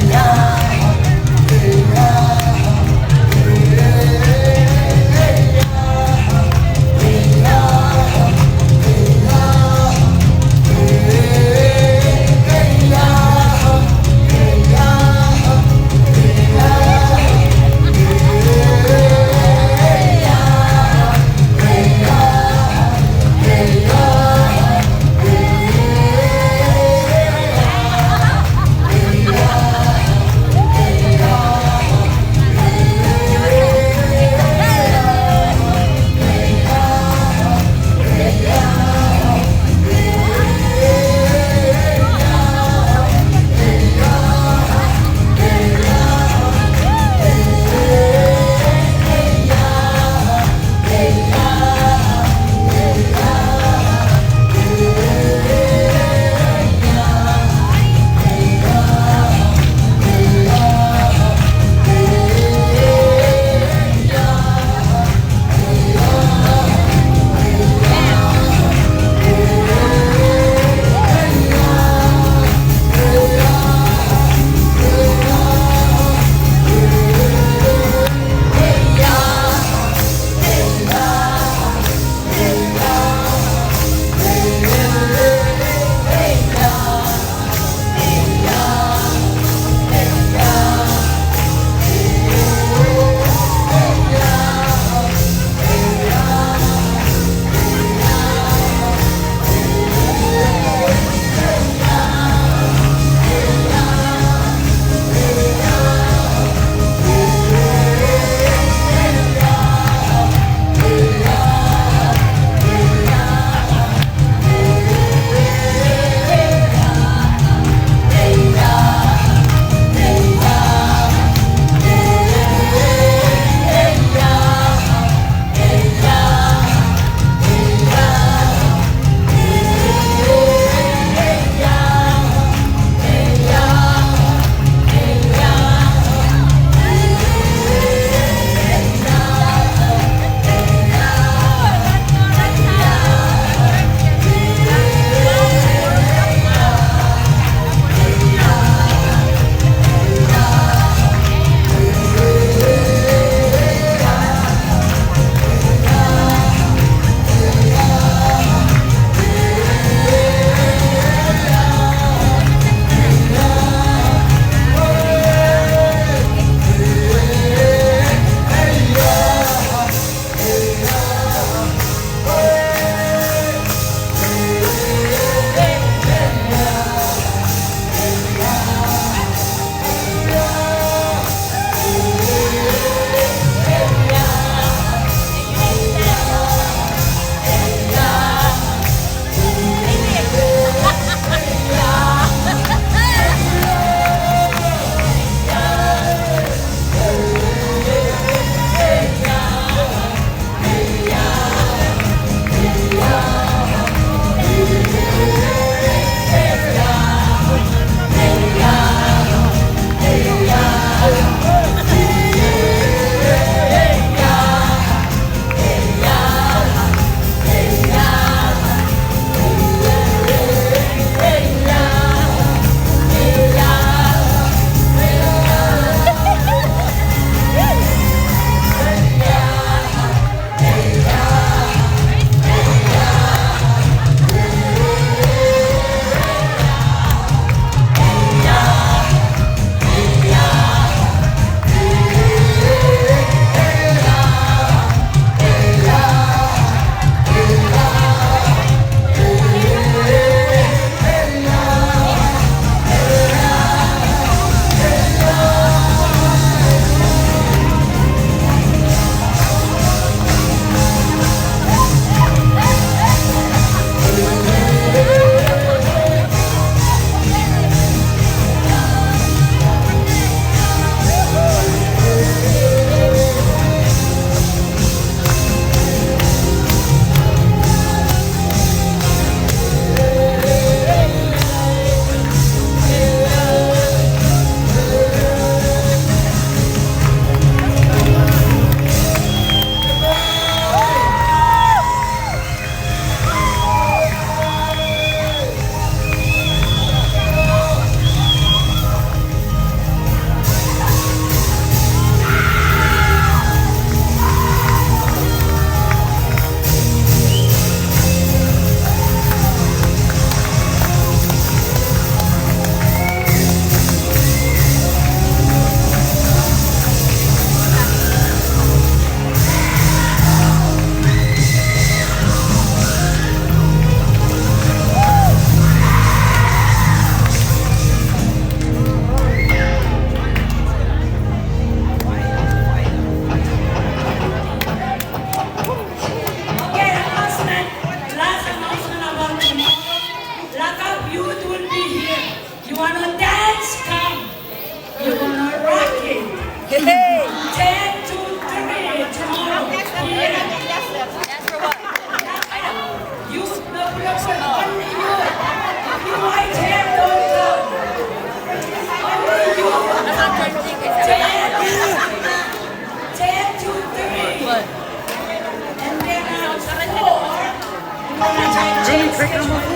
10 to 3 tomorrow. Here. That's for what? You only you. If you white hair, don't come. Only you. 10 to 3. What? And then at 4, we're gonna try to change schedule.